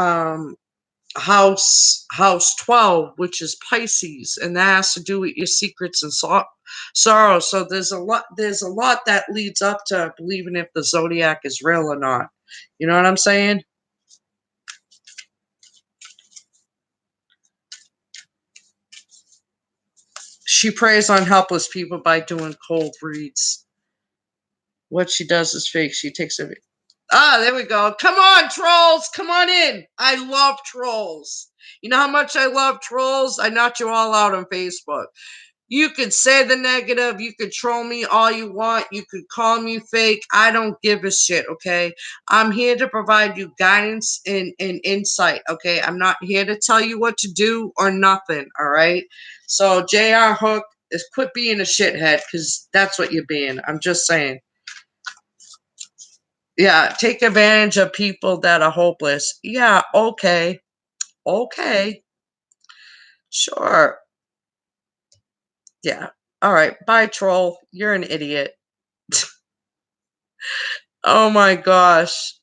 house 12, which is Pisces, and that has to do with your secrets and sorrow. So there's a lot that leads up to believing if the zodiac is real or not. You know what I'm saying? She preys on helpless people by doing cold reads. What she does is fake. She takes every. Ah, there we go. Come on, trolls. Come on in. I love trolls. You know how much I love trolls? I knocked you all out on Facebook. You could say the negative. You could troll me all you want. You could call me fake. I don't give a shit, okay? I'm here to provide you guidance and insight, okay? I'm not here to tell you what to do or nothing, all right? So, JR Hook, is quit being a shithead because that's what you're being. I'm just saying. Yeah, take advantage of people that are hopeless. Yeah, okay. Okay. Sure. Yeah. All right. Bye, troll. You're an idiot. Oh my gosh.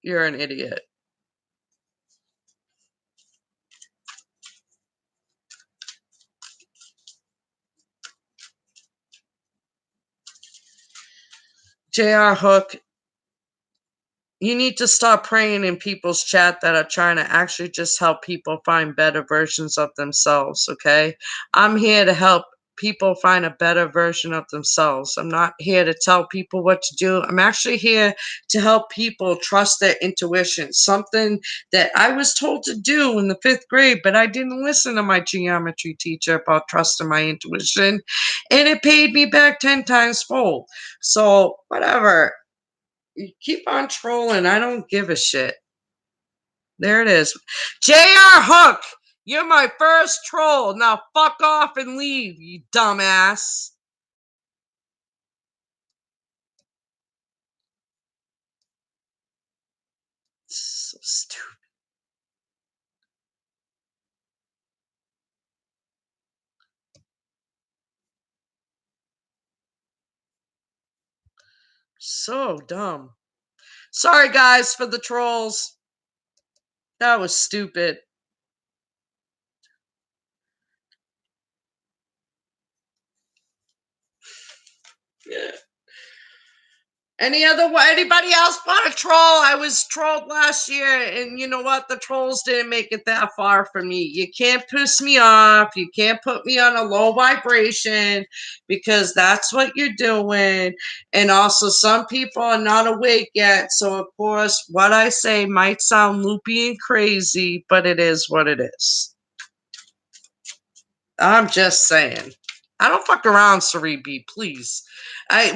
You're an idiot. JR Hook, you need to stop praying in people's chat that are trying to actually just help people find better versions of themselves, okay? I'm here to help people find a better version of themselves. I'm not here to tell people what to do. I'm actually here to help people trust their intuition, something that I was told to do in the 5th grade, but I didn't listen to my geometry teacher about trusting my intuition, and it paid me back 10 times fold. So, whatever. You keep on trolling. I don't give a shit. There it is. JR Hook, you're my first troll. Now fuck off and leave, you dumbass. So stupid. So dumb. Sorry, guys, for the trolls. That was stupid. Yeah. Anybody else want to troll? I was trolled last year, and you know what? The trolls didn't make it that far for me. You can't piss me off. You can't put me on a low vibration because that's what you're doing. And also, some people are not awake yet. So, of course, what I say might sound loopy and crazy, but it is what it is. I'm just saying. I don't fuck around, Cerie B, please.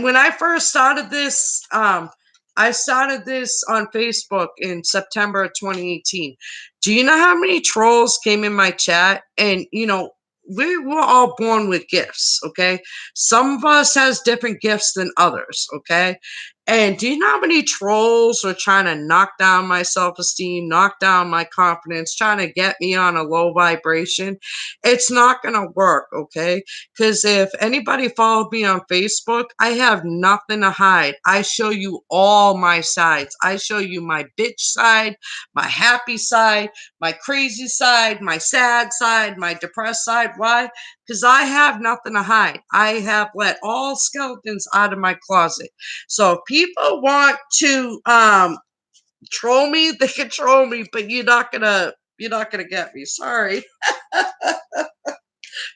When I first started this, I started this on Facebook in September of 2018. Do you know how many trolls came in my chat? And we were all born with gifts, okay? Some of us has different gifts than others, okay? And do you know how many trolls are trying to knock down my self-esteem, knock down my confidence, trying to get me on a low vibration? It's not going to work, okay? Because if anybody followed me on Facebook, I have nothing to hide. I show you all my sides. I show you my bitch side, my happy side, my crazy side, my sad side, my depressed side. Why? Because I have nothing to hide. I have let all skeletons out of my closet. So if people want to troll me, they can troll me, but you're not gonna get me. Sorry.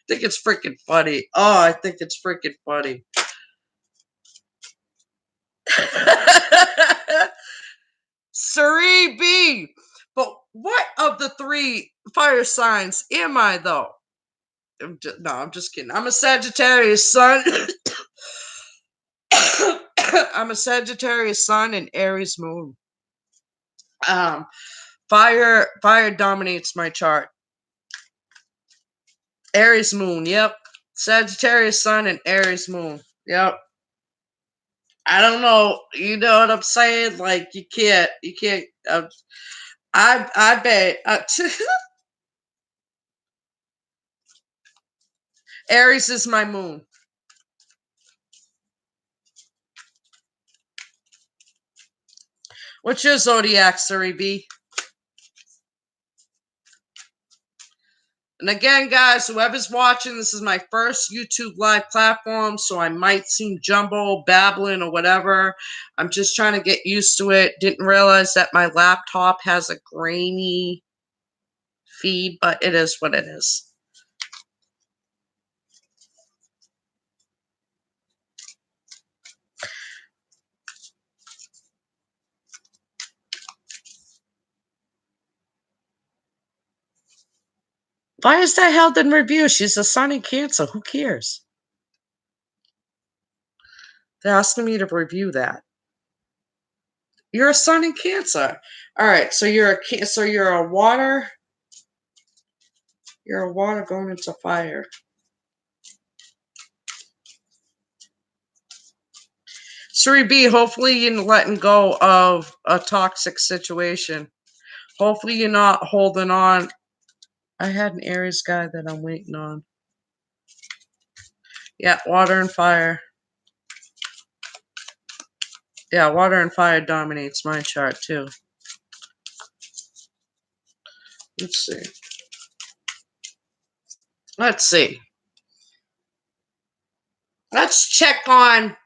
Think it's freaking funny. Oh, I think it's freaking funny. Suri B. But what of the three fire signs am I though? No, I'm just kidding. I'm a Sagittarius sun. I'm a Sagittarius sun and Aries moon. Um, fire dominates my chart. Aries moon, yep. Sagittarius sun and Aries moon. Yep. I don't know. You know what I'm saying? Like you can't. I bet. Aries is my moon. What's your zodiac, Suri B? And again, guys, whoever's watching, this is my first YouTube live platform, so I might seem jumbo, babbling, or whatever. I'm just trying to get used to it. Didn't realize that my laptop has a grainy feed, but it is what it is. Why is that held in review? She's a sun in Cancer. Who cares? They're asking me to review that. You're a sun in Cancer. All right, so you're a water. You're a water going into fire. Suri B, hopefully you're letting go of a toxic situation. Hopefully you're not holding on. I had an Aries guy that I'm waiting on. Yeah, water and fire. Yeah, water and fire dominates my chart too. Let's see. Let's see. Let's check on.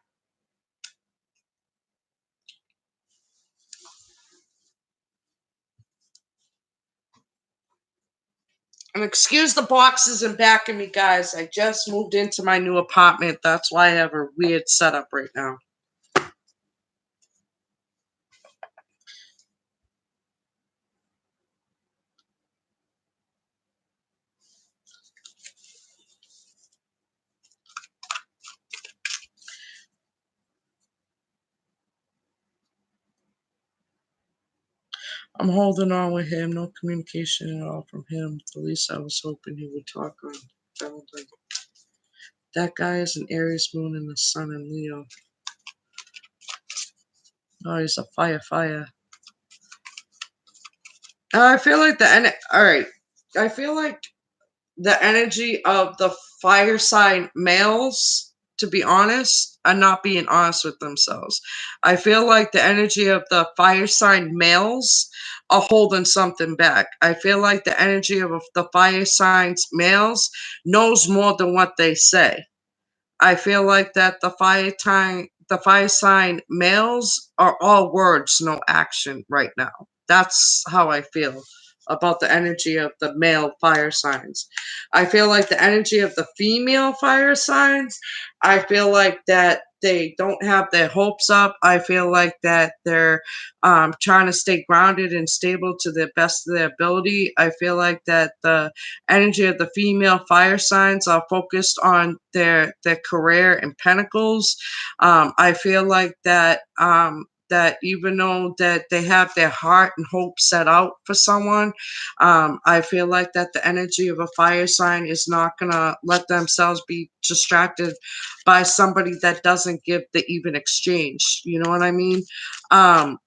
And excuse the boxes in back of me, guys. I just moved into my new apartment. That's why I have a weird setup right now. I'm holding on with him. No communication at all from him. The least I was hoping he would talk on. That guy is an Aries moon and the sun in Leo. Oh, he's a fire. I feel like all right. I feel like the energy of the fire sign males, to be honest, are not being honest with themselves. I feel like the energy of the fire sign males are holding something back. I feel like the energy of the fire signs males knows more than what they say. I feel like that the fire sign males are all words, no action right now. That's how I feel about the energy of the male fire signs. I feel like the energy of the female fire signs, I feel like that they don't have their hopes up. I feel like that they're trying to stay grounded and stable to the best of their ability. I feel like that the energy of the female fire signs are focused on their career and pentacles. I feel like that even though that they have their heart and hope set out for someone, I feel like that the energy of a fire sign is not gonna let themselves be distracted by somebody that doesn't give the even exchange. You know what I mean? Um,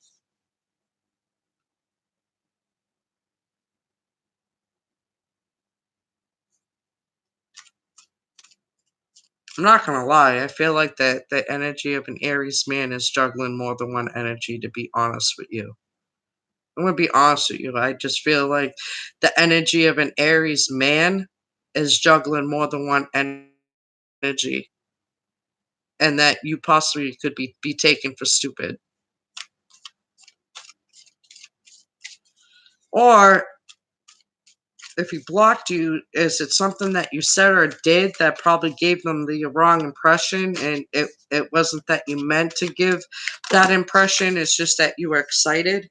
I'm not gonna lie. I feel like that the energy of an Aries man is juggling more than one energy. To be honest with you, I'm gonna be honest with you. I just feel like the energy of an Aries man is juggling more than one energy, and that you possibly could be taken for stupid, or If he blocked you, is it something that you said or did that probably gave them the wrong impression, and it wasn't that you meant to give that impression, it's just that you were excited?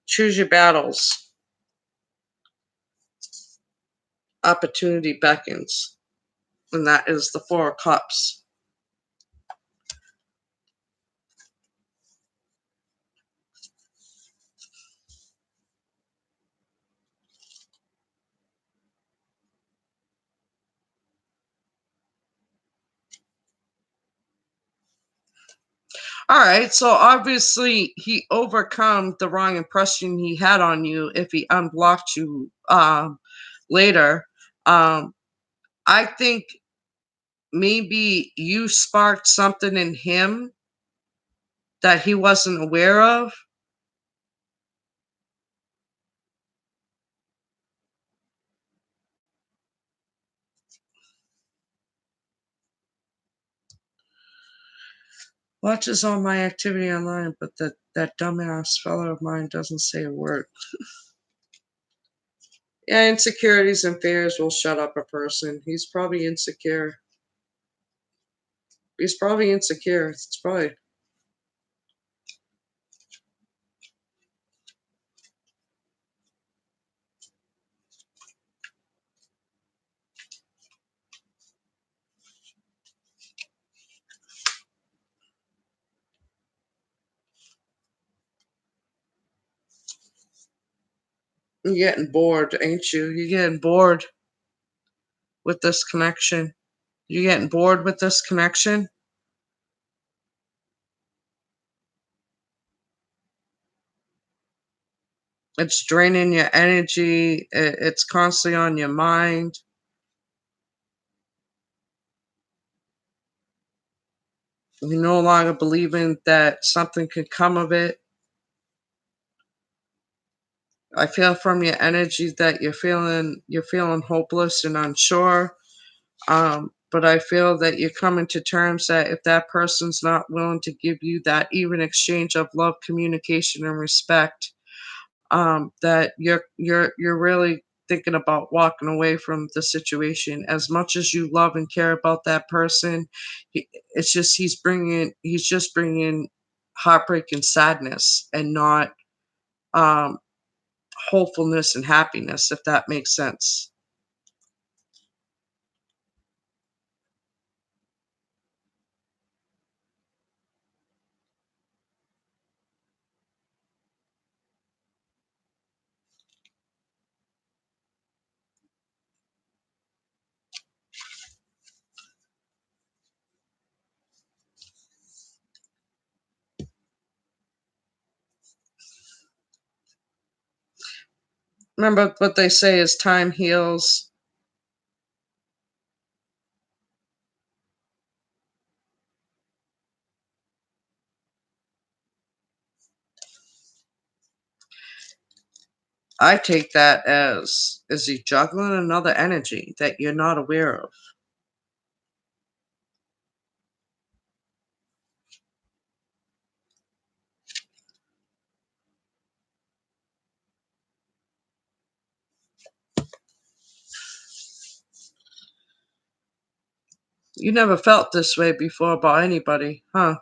Choose your battles. Opportunity beckons, and that is the 4 of Cups. Alright, so obviously he overcome the wrong impression he had on you if he unblocked you, later. Um, I think maybe you sparked something in him that he wasn't aware of. Watches all my activity online, but that dumbass fellow of mine doesn't say a word. Yeah, insecurities and fears will shut up a person. He's probably insecure. He's probably insecure. It's probably you're getting bored, ain't you? You're getting bored with this connection. You're getting bored with this connection. It's draining your energy. It's constantly on your mind. You no longer believing that something could come of it. I feel from your energy that you're feeling hopeless and unsure. But I feel that you're coming to terms that if that person's not willing to give you that even exchange of love, communication, and respect, that you're really thinking about walking away from the situation. As much as you love and care about that person, it's just he's just bringing heartbreak and sadness, and not um, hopefulness and happiness. If that makes sense. Remember what they say is time heals. I take that as, is he juggling another energy that you're not aware of? You never felt this way before about anybody, huh?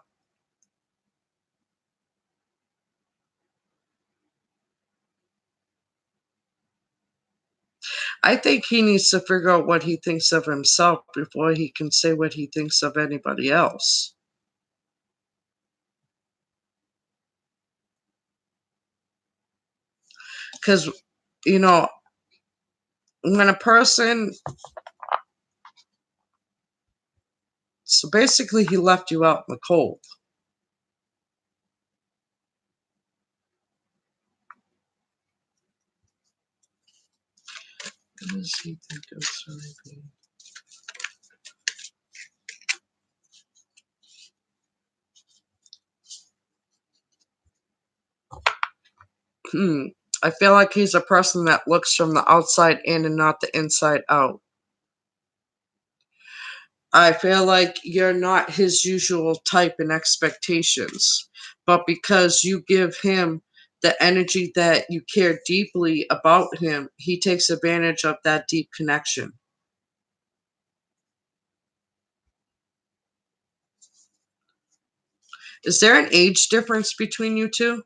I think he needs to figure out what he thinks of himself before he can say what he thinks of anybody else. Because, you know, when a person, so basically he left you out in the cold. What does he think of Soybean? Hmm. I feel like he's a person that looks from the outside in and not the inside out. I feel like you're not his usual type and expectations, but because you give him the energy that you care deeply about him, he takes advantage of that deep connection. Is there an age difference between you 2?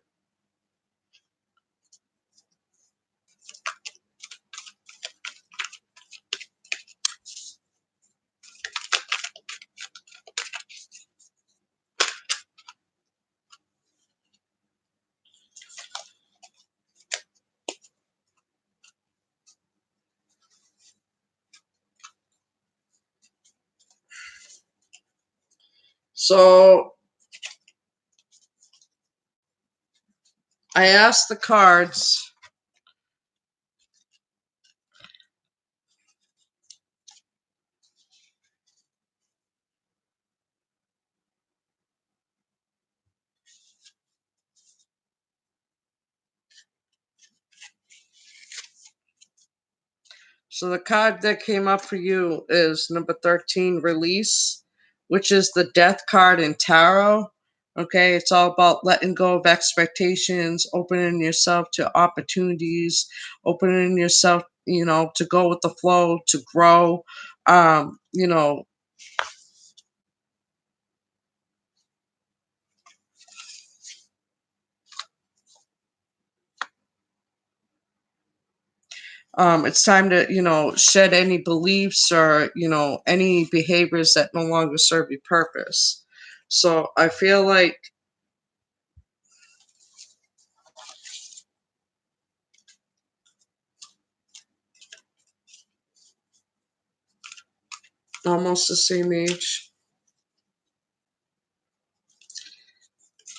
So, I asked the cards. So the card that came up for you is number 13, release, which is the death card in tarot. Okay, it's all about letting go of expectations, opening yourself to opportunities, opening yourself, to go with the flow, to grow. Um, you know, it's time to, shed any beliefs or, any behaviors that no longer serve your purpose. So I feel like almost the same age.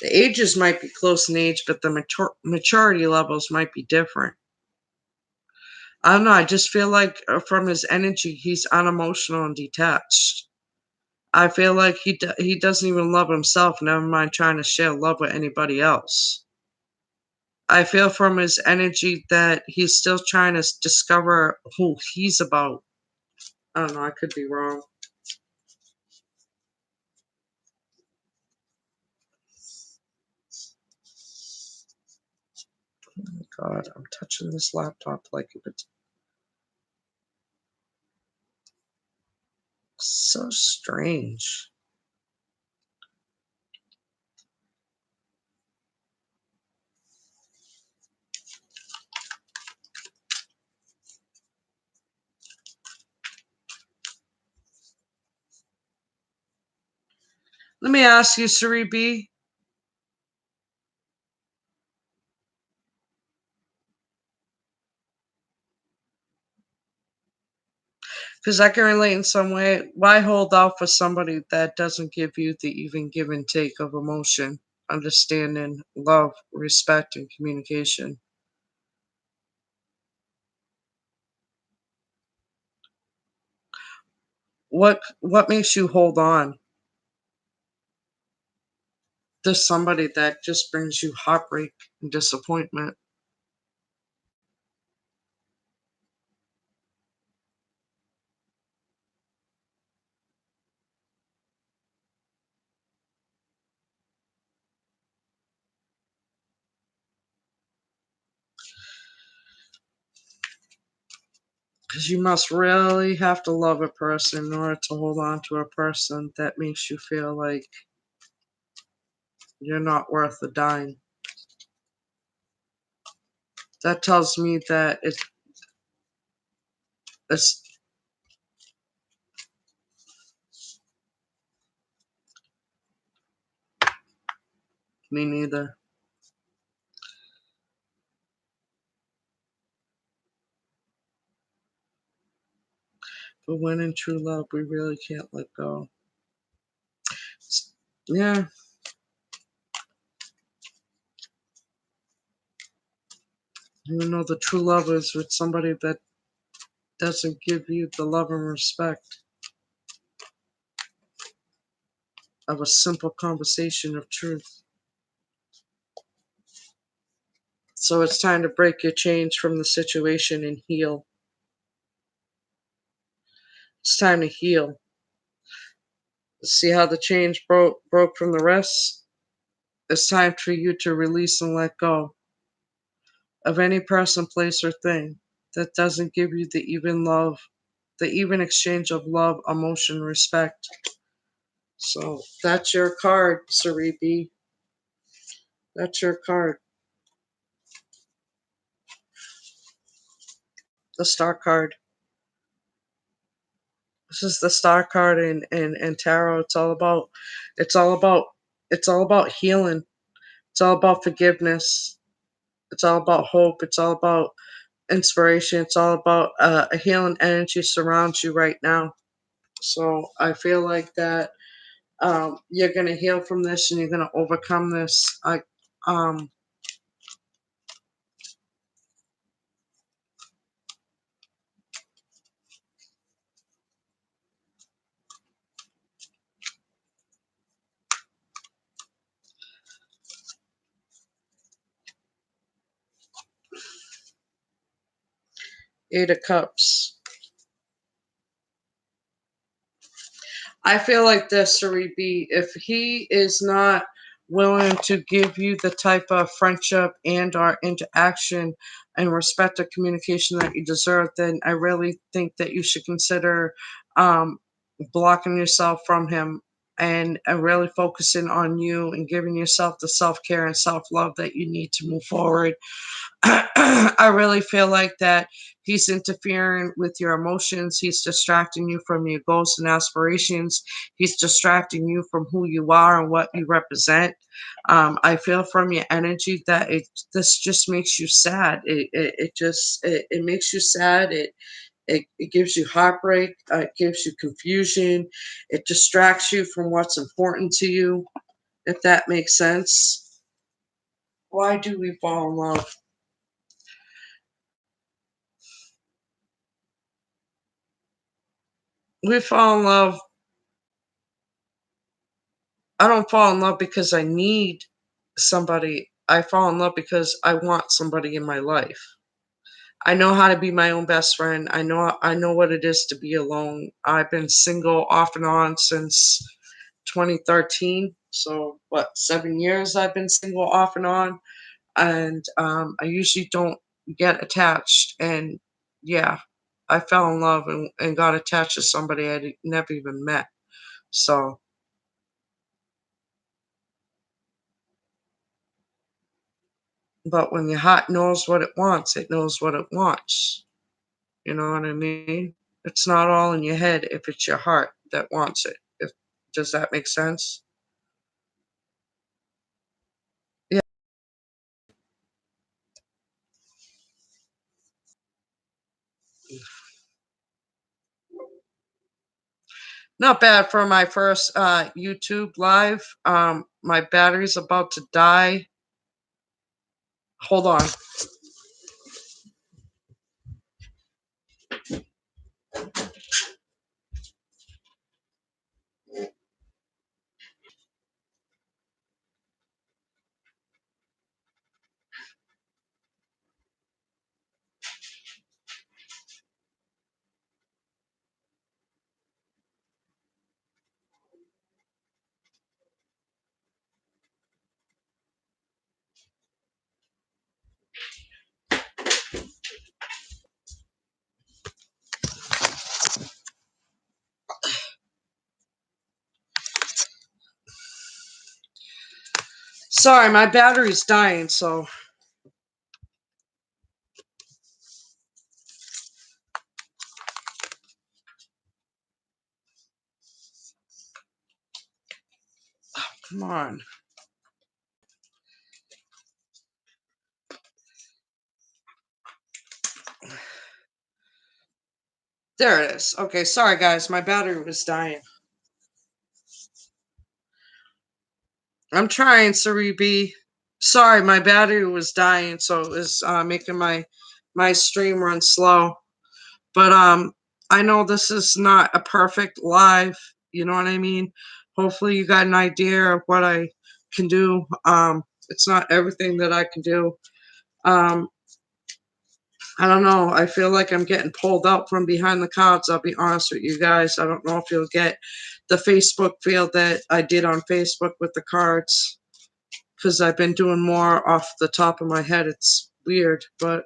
The ages might be close in age, but the maturity levels might be different. I don't know. I just feel like from his energy, he's unemotional and detached. I feel like he doesn't even love himself. Never mind trying to share love with anybody else. I feel from his energy that he's still trying to discover who he's about. I don't know. I could be wrong. Oh my God, I'm touching this laptop like it's so strange. Let me ask you, Suri B, because I can relate in some way. Why hold out for somebody that doesn't give you the even give and take of emotion, understanding, love, respect, and communication? What makes you hold on to somebody that just brings you heartbreak and disappointment? Because you must really have to love a person in order to hold on to a person that makes you feel like you're not worth a dime. That tells me that it's me neither. But when in true love, we really can't let go. Yeah, even though the true love is with somebody that doesn't give you the love and respect of a simple conversation of truth. So it's time to break your chains from the situation and heal. It's time to heal. See how the chains broke from the rest? It's time for you to release and let go. of any person, place, or thing that doesn't give you the even love, the even exchange of love, emotion, respect. So that's your card, Cerebi. That's your card. The star card. This is the star card in tarot. It's all about it's all about healing. It's all about forgiveness. It's all about hope. It's all about inspiration. It's all about a healing energy surrounds you right now. So I feel like that you're gonna heal from this and you're gonna overcome this. Um, 8 of Cups. I feel like this, Sari B, if he is not willing to give you the type of friendship and or interaction and respect or communication that you deserve, then I really think that you should consider um, blocking yourself from him and really focusing on you and giving yourself the self-care and self-love that you need to move forward. I really feel like that he's interfering with your emotions. He's distracting you from your goals and aspirations. He's distracting you from who you are and what you represent. I feel from your energy that this just makes you sad. It makes you sad. It gives you heartbreak. It gives you confusion. It distracts you from what's important to you. If that makes sense. Why do we fall in love? We fall in love. I don't fall in love because I need somebody. I fall in love because I want somebody in my life. I know how to be my own best friend. I know what it is to be alone. I've been single off and on since 2013. So what, 7 years I've been single off and on, and I usually don't get attached. And yeah, I fell in love and got attached to somebody I'd never even met. So, but when your heart knows what it wants, it knows what it wants. You know what I mean? It's not all in your head if it's your heart that wants it. If Does that make sense? Yeah, not bad for my first YouTube live. My battery's about to die. Hold on. Sorry, my battery's dying, so come on. There it is. Okay, sorry guys, my battery was dying. I'm trying, Cerebi. Sorry, my battery was dying, so it was making my stream run slow. But I know this is not a perfect live. You know what I mean? Hopefully, you got an idea of what I can do. It's not everything that I can do. Um, I don't know. I feel like I'm getting pulled out from behind the cards. I'll be honest with you guys. I don't know if you'll get the Facebook feel that I did on Facebook with the cards because I've been doing more off the top of my head. It's weird, but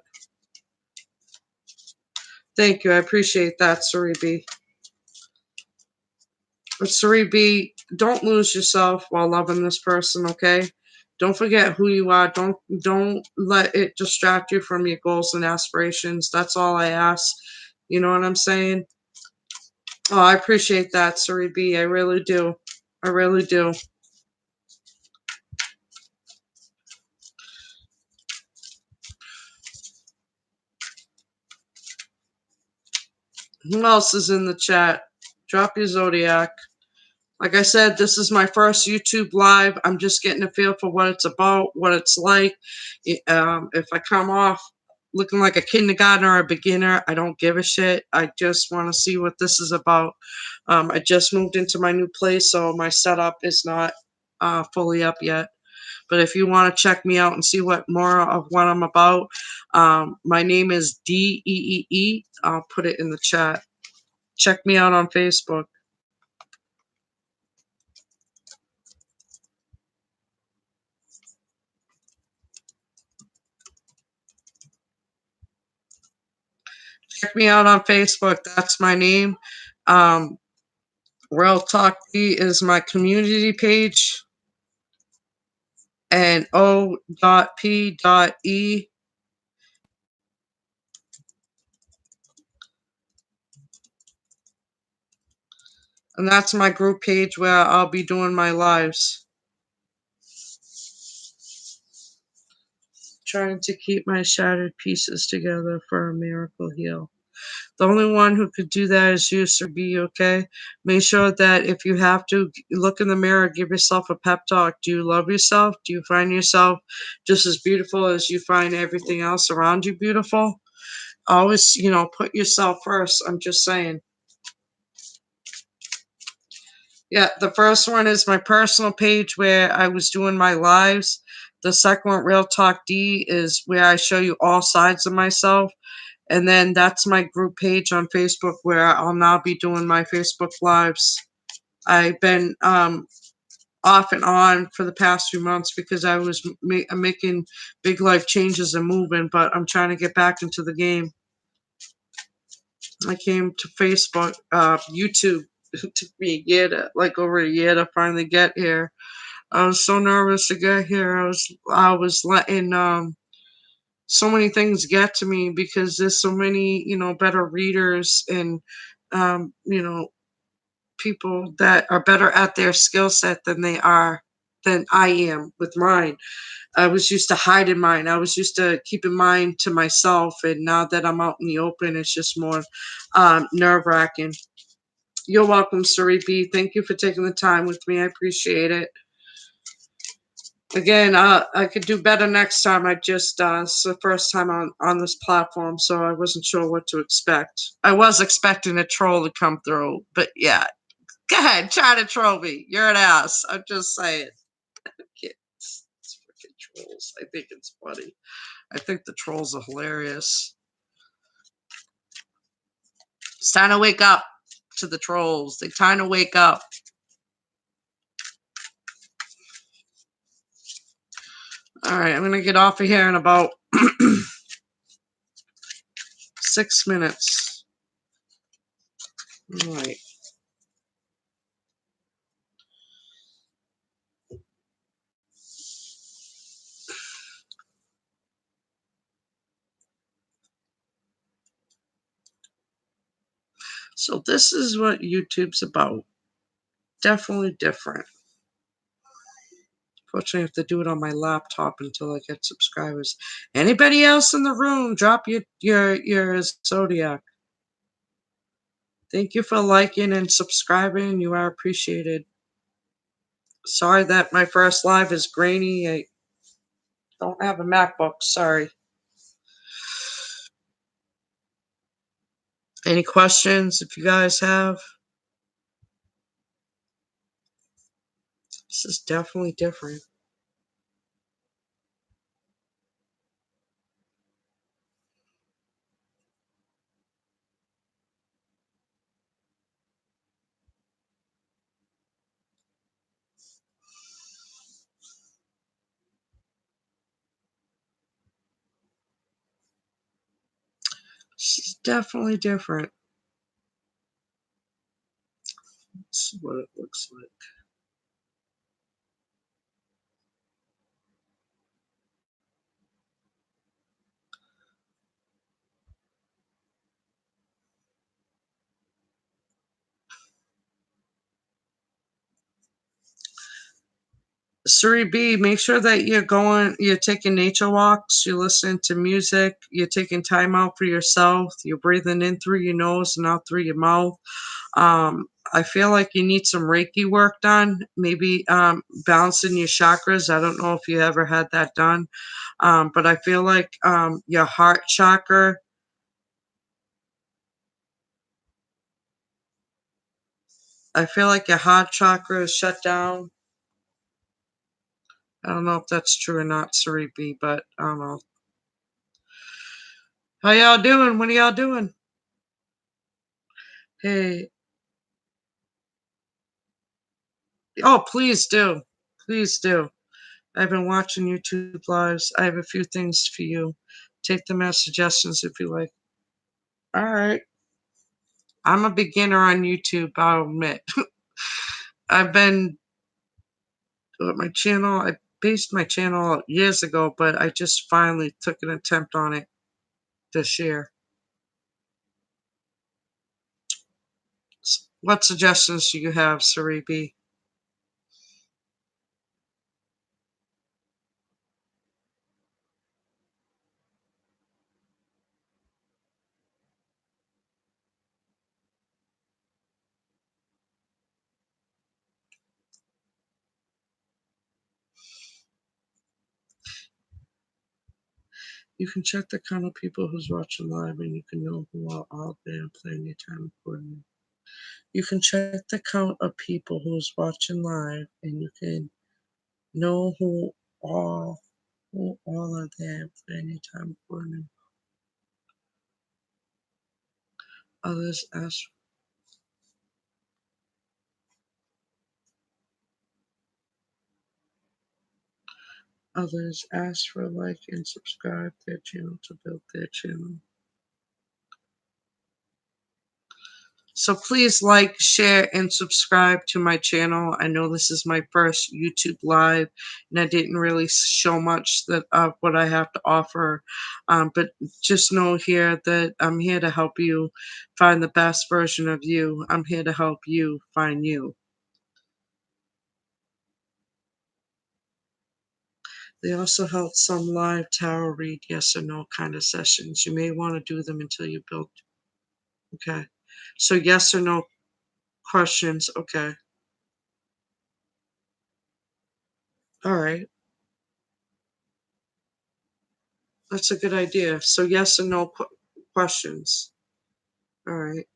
thank you. I appreciate that, Suri B. But Suri B, don't lose yourself while loving this person, okay? Don't forget who you are. Don't let it distract you from your goals and aspirations. That's all I ask. You know what I'm saying? Oh, I appreciate that, Suri B. I really do. I really do. Who else is in the chat? Drop your zodiac. Like I said, this is my first YouTube live. I'm just getting a feel for what it's about, what it's like. If I come off looking like a kindergartner or a beginner, I don't give a shit. I just want to see what this is about. I just moved into my new place, so my setup is not fully up yet. But if you want to check me out and see what more of what I'm about, my name is DEEE. I'll put it in the chat. Check me out on Facebook. Check me out on Facebook. That's my name. Um, Real Talk B is my community page. And O.P.E. And that's my group page where I'll be doing my lives. Trying to keep my shattered pieces together for a miracle heal. The only one who could do that is you, Sir B, okay? Make sure that if you have to, look in the mirror, give yourself a pep talk. Do you love yourself? Do you find yourself just as beautiful as you find everything else around you beautiful? Always, put yourself first. I'm just saying. Yeah, the first one is my personal page where I was doing my lives. The second one, Real Talk D, is where I show you all sides of myself. And then that's my group page on Facebook where I'll now be doing my Facebook lives. I've been off and on for the past few months because I was making big life changes and moving, but I'm trying to get back into the game. I came to Facebook, YouTube. It took me over a year to finally get here. I was so nervous to get here. I was letting so many things get to me because there's so many, better readers and, people that are better at their skill set than I am with mine. I was used to hiding mine. I was used to keeping mine to myself. And now that I'm out in the open, it's just more nerve wracking. You're welcome, Suri B. Thank you for taking the time with me. I appreciate it. Again, I could do better next time. It's the first time on this platform, so I wasn't sure what to expect. I was expecting a troll to come through, but yeah, go ahead, try to troll me. You're an ass. I'm just saying. It's freaking trolls. I think it's funny. I think the trolls are hilarious. It's time to wake up to the trolls. They're time to wake up. All right, I'm going to get off of here in about 6 minutes. All right. So this is what YouTube's about. Definitely different. Fortunately, I have to do it on my laptop until I get subscribers. Anybody else in the room, drop your zodiac. Thank you for liking and subscribing. You are appreciated. Sorry that my first live is grainy. I don't have a MacBook. Sorry. Any questions if you guys have? This is definitely different. Definitely different. Let's see what it looks like. Suri B, make sure that you're taking nature walks, you're listening to music, you're taking time out for yourself, you're breathing in through your nose and out through your mouth. I feel like you need some Reiki work done, maybe balancing your chakras. I don't know if you ever had that done, but I feel like your heart chakra, I feel like your heart chakra is shut down. I don't know if that's true or not, Saribi, but I don't know. How y'all doing? What are y'all doing? Hey, oh, please do. Please do. I've been watching YouTube lives. I have a few things for you. Take them as suggestions if you like. All right. I'm a beginner on YouTube, I'll admit. I've been with my channel, I based my channel years ago, but I just finally took an attempt on it this year. What suggestions do you have, Saribi? You can check the count of people who's watching live and you can know who are out there and playing your time accordingly. You can check the count of people who's watching live and you can know all who all are there and playing your time accordingly. Others ask Others ask for a like and subscribe their channel to build their channel. So please like, share, and subscribe to my channel. I know this is my first YouTube live, and I didn't really show much that of what I have to offer. But just know here that I'm here to help you find the best version of you. I'm here to help you find you. They also held some live tarot read yes or no kind of sessions. You may want to do them until you build. Okay. So yes or no questions. Okay. All right. That's a good idea. So yes or no questions. All right.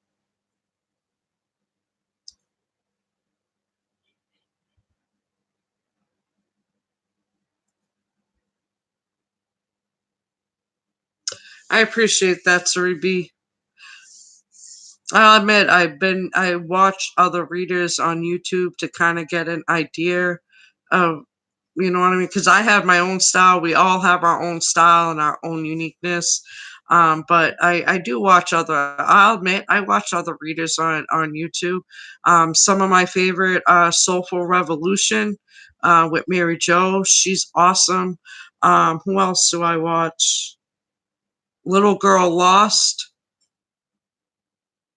I appreciate that, Suri B. I'll admit I watch other readers on YouTube to kind of get an idea of, you know what I mean? Because I have my own style. We all have our own style and our own uniqueness. But I do watch I'll admit, I watch other readers on YouTube. Some of my favorite, Soulful Revolution with Mary Jo. She's awesome. Who else do I watch? Little Girl Lost,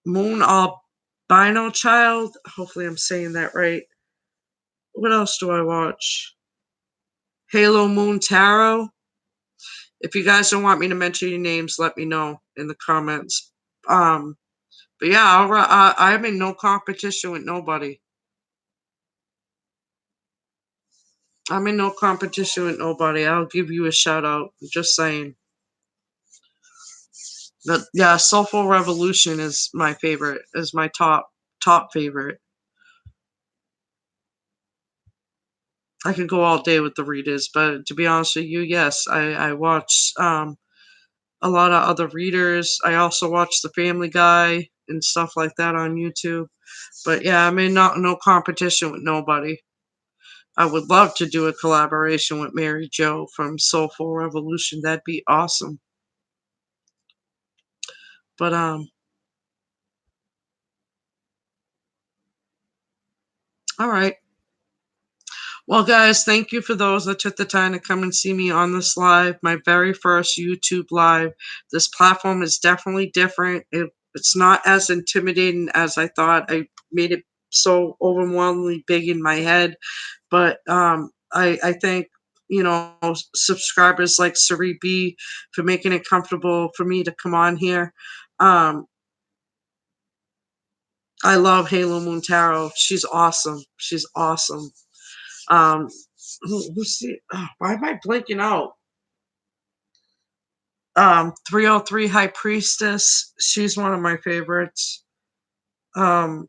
Moon Albino Child. Hopefully, I'm saying that right. What else do I watch? Halo Moon Tarot. If you guys don't want me to mention your names, let me know in the comments. Um, but yeah, I'm in no competition with nobody. I'm in no competition with nobody. I'll give you a shout out. Just saying. But yeah, Soulful Revolution is my favorite. Is my top favorite. I could go all day with the readers, but to be honest with you, yes, I watch a lot of other readers. I also watch The Family Guy and stuff like that on YouTube. But yeah, I'm in no competition with nobody. I would love to do a collaboration with Mary Jo from Soulful Revolution. That'd be awesome. But all right. Well, guys, thank you for those that took the time to come and see me on this live, my very first YouTube live. This platform is definitely different. It's not as intimidating as I thought. I made it so overwhelmingly big in my head, but I thank subscribers like Sari B for making it comfortable for me to come on here. Um, I love Halo Moon Tarot. She's awesome. She's awesome. Um, who's the? Oh, why am I blanking out? 303 High Priestess. She's one of my favorites. Um,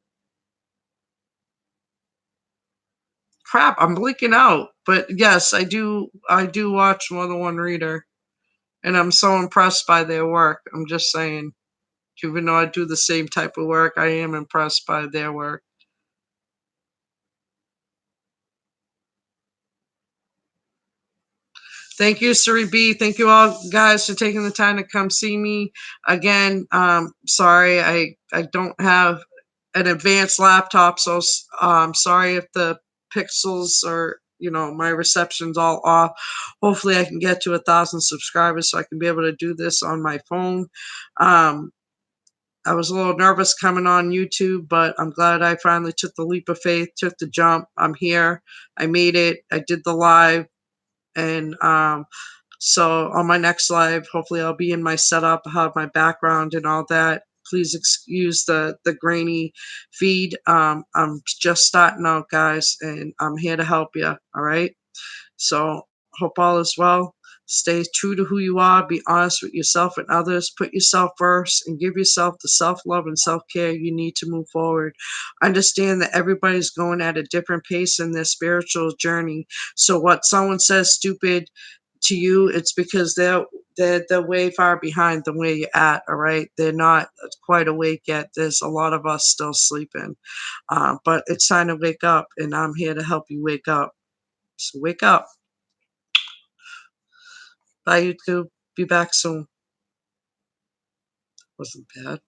crap, I'm blinking out. But yes, I do watch more than one reader, and I'm so impressed by their work. I'm just saying, even though I do the same type of work, I am impressed by their work. Thank you, Suri B. Thank you all guys for taking the time to come see me. Again, sorry I don't have an advanced laptop, so sorry if the pixels or my reception's all off. Hopefully, I can get to 1,000 subscribers so I can be able to do this on my phone. Um, I was a little nervous coming on YouTube, but I'm glad I finally took the leap of faith, took the jump. I'm here. I made it. I did the live, and so on my next live, hopefully I'll be in my setup, have my background and all that. Please excuse the grainy feed. I'm just starting out, guys, and I'm here to help you. All right. So hope all is well. Stay true to who you are. Be honest with yourself and others. Put yourself first and give yourself the self love and self care you need to move forward. Understand that everybody's going at a different pace in their spiritual journey. So what someone says stupid to you, it's because they're way far behind the way you're at. All right, they're not quite awake yet. There's a lot of us still sleeping, but it's time to wake up, and I'm here to help you wake up. So wake up. Bye, YouTube. Be back soon. Wasn't bad.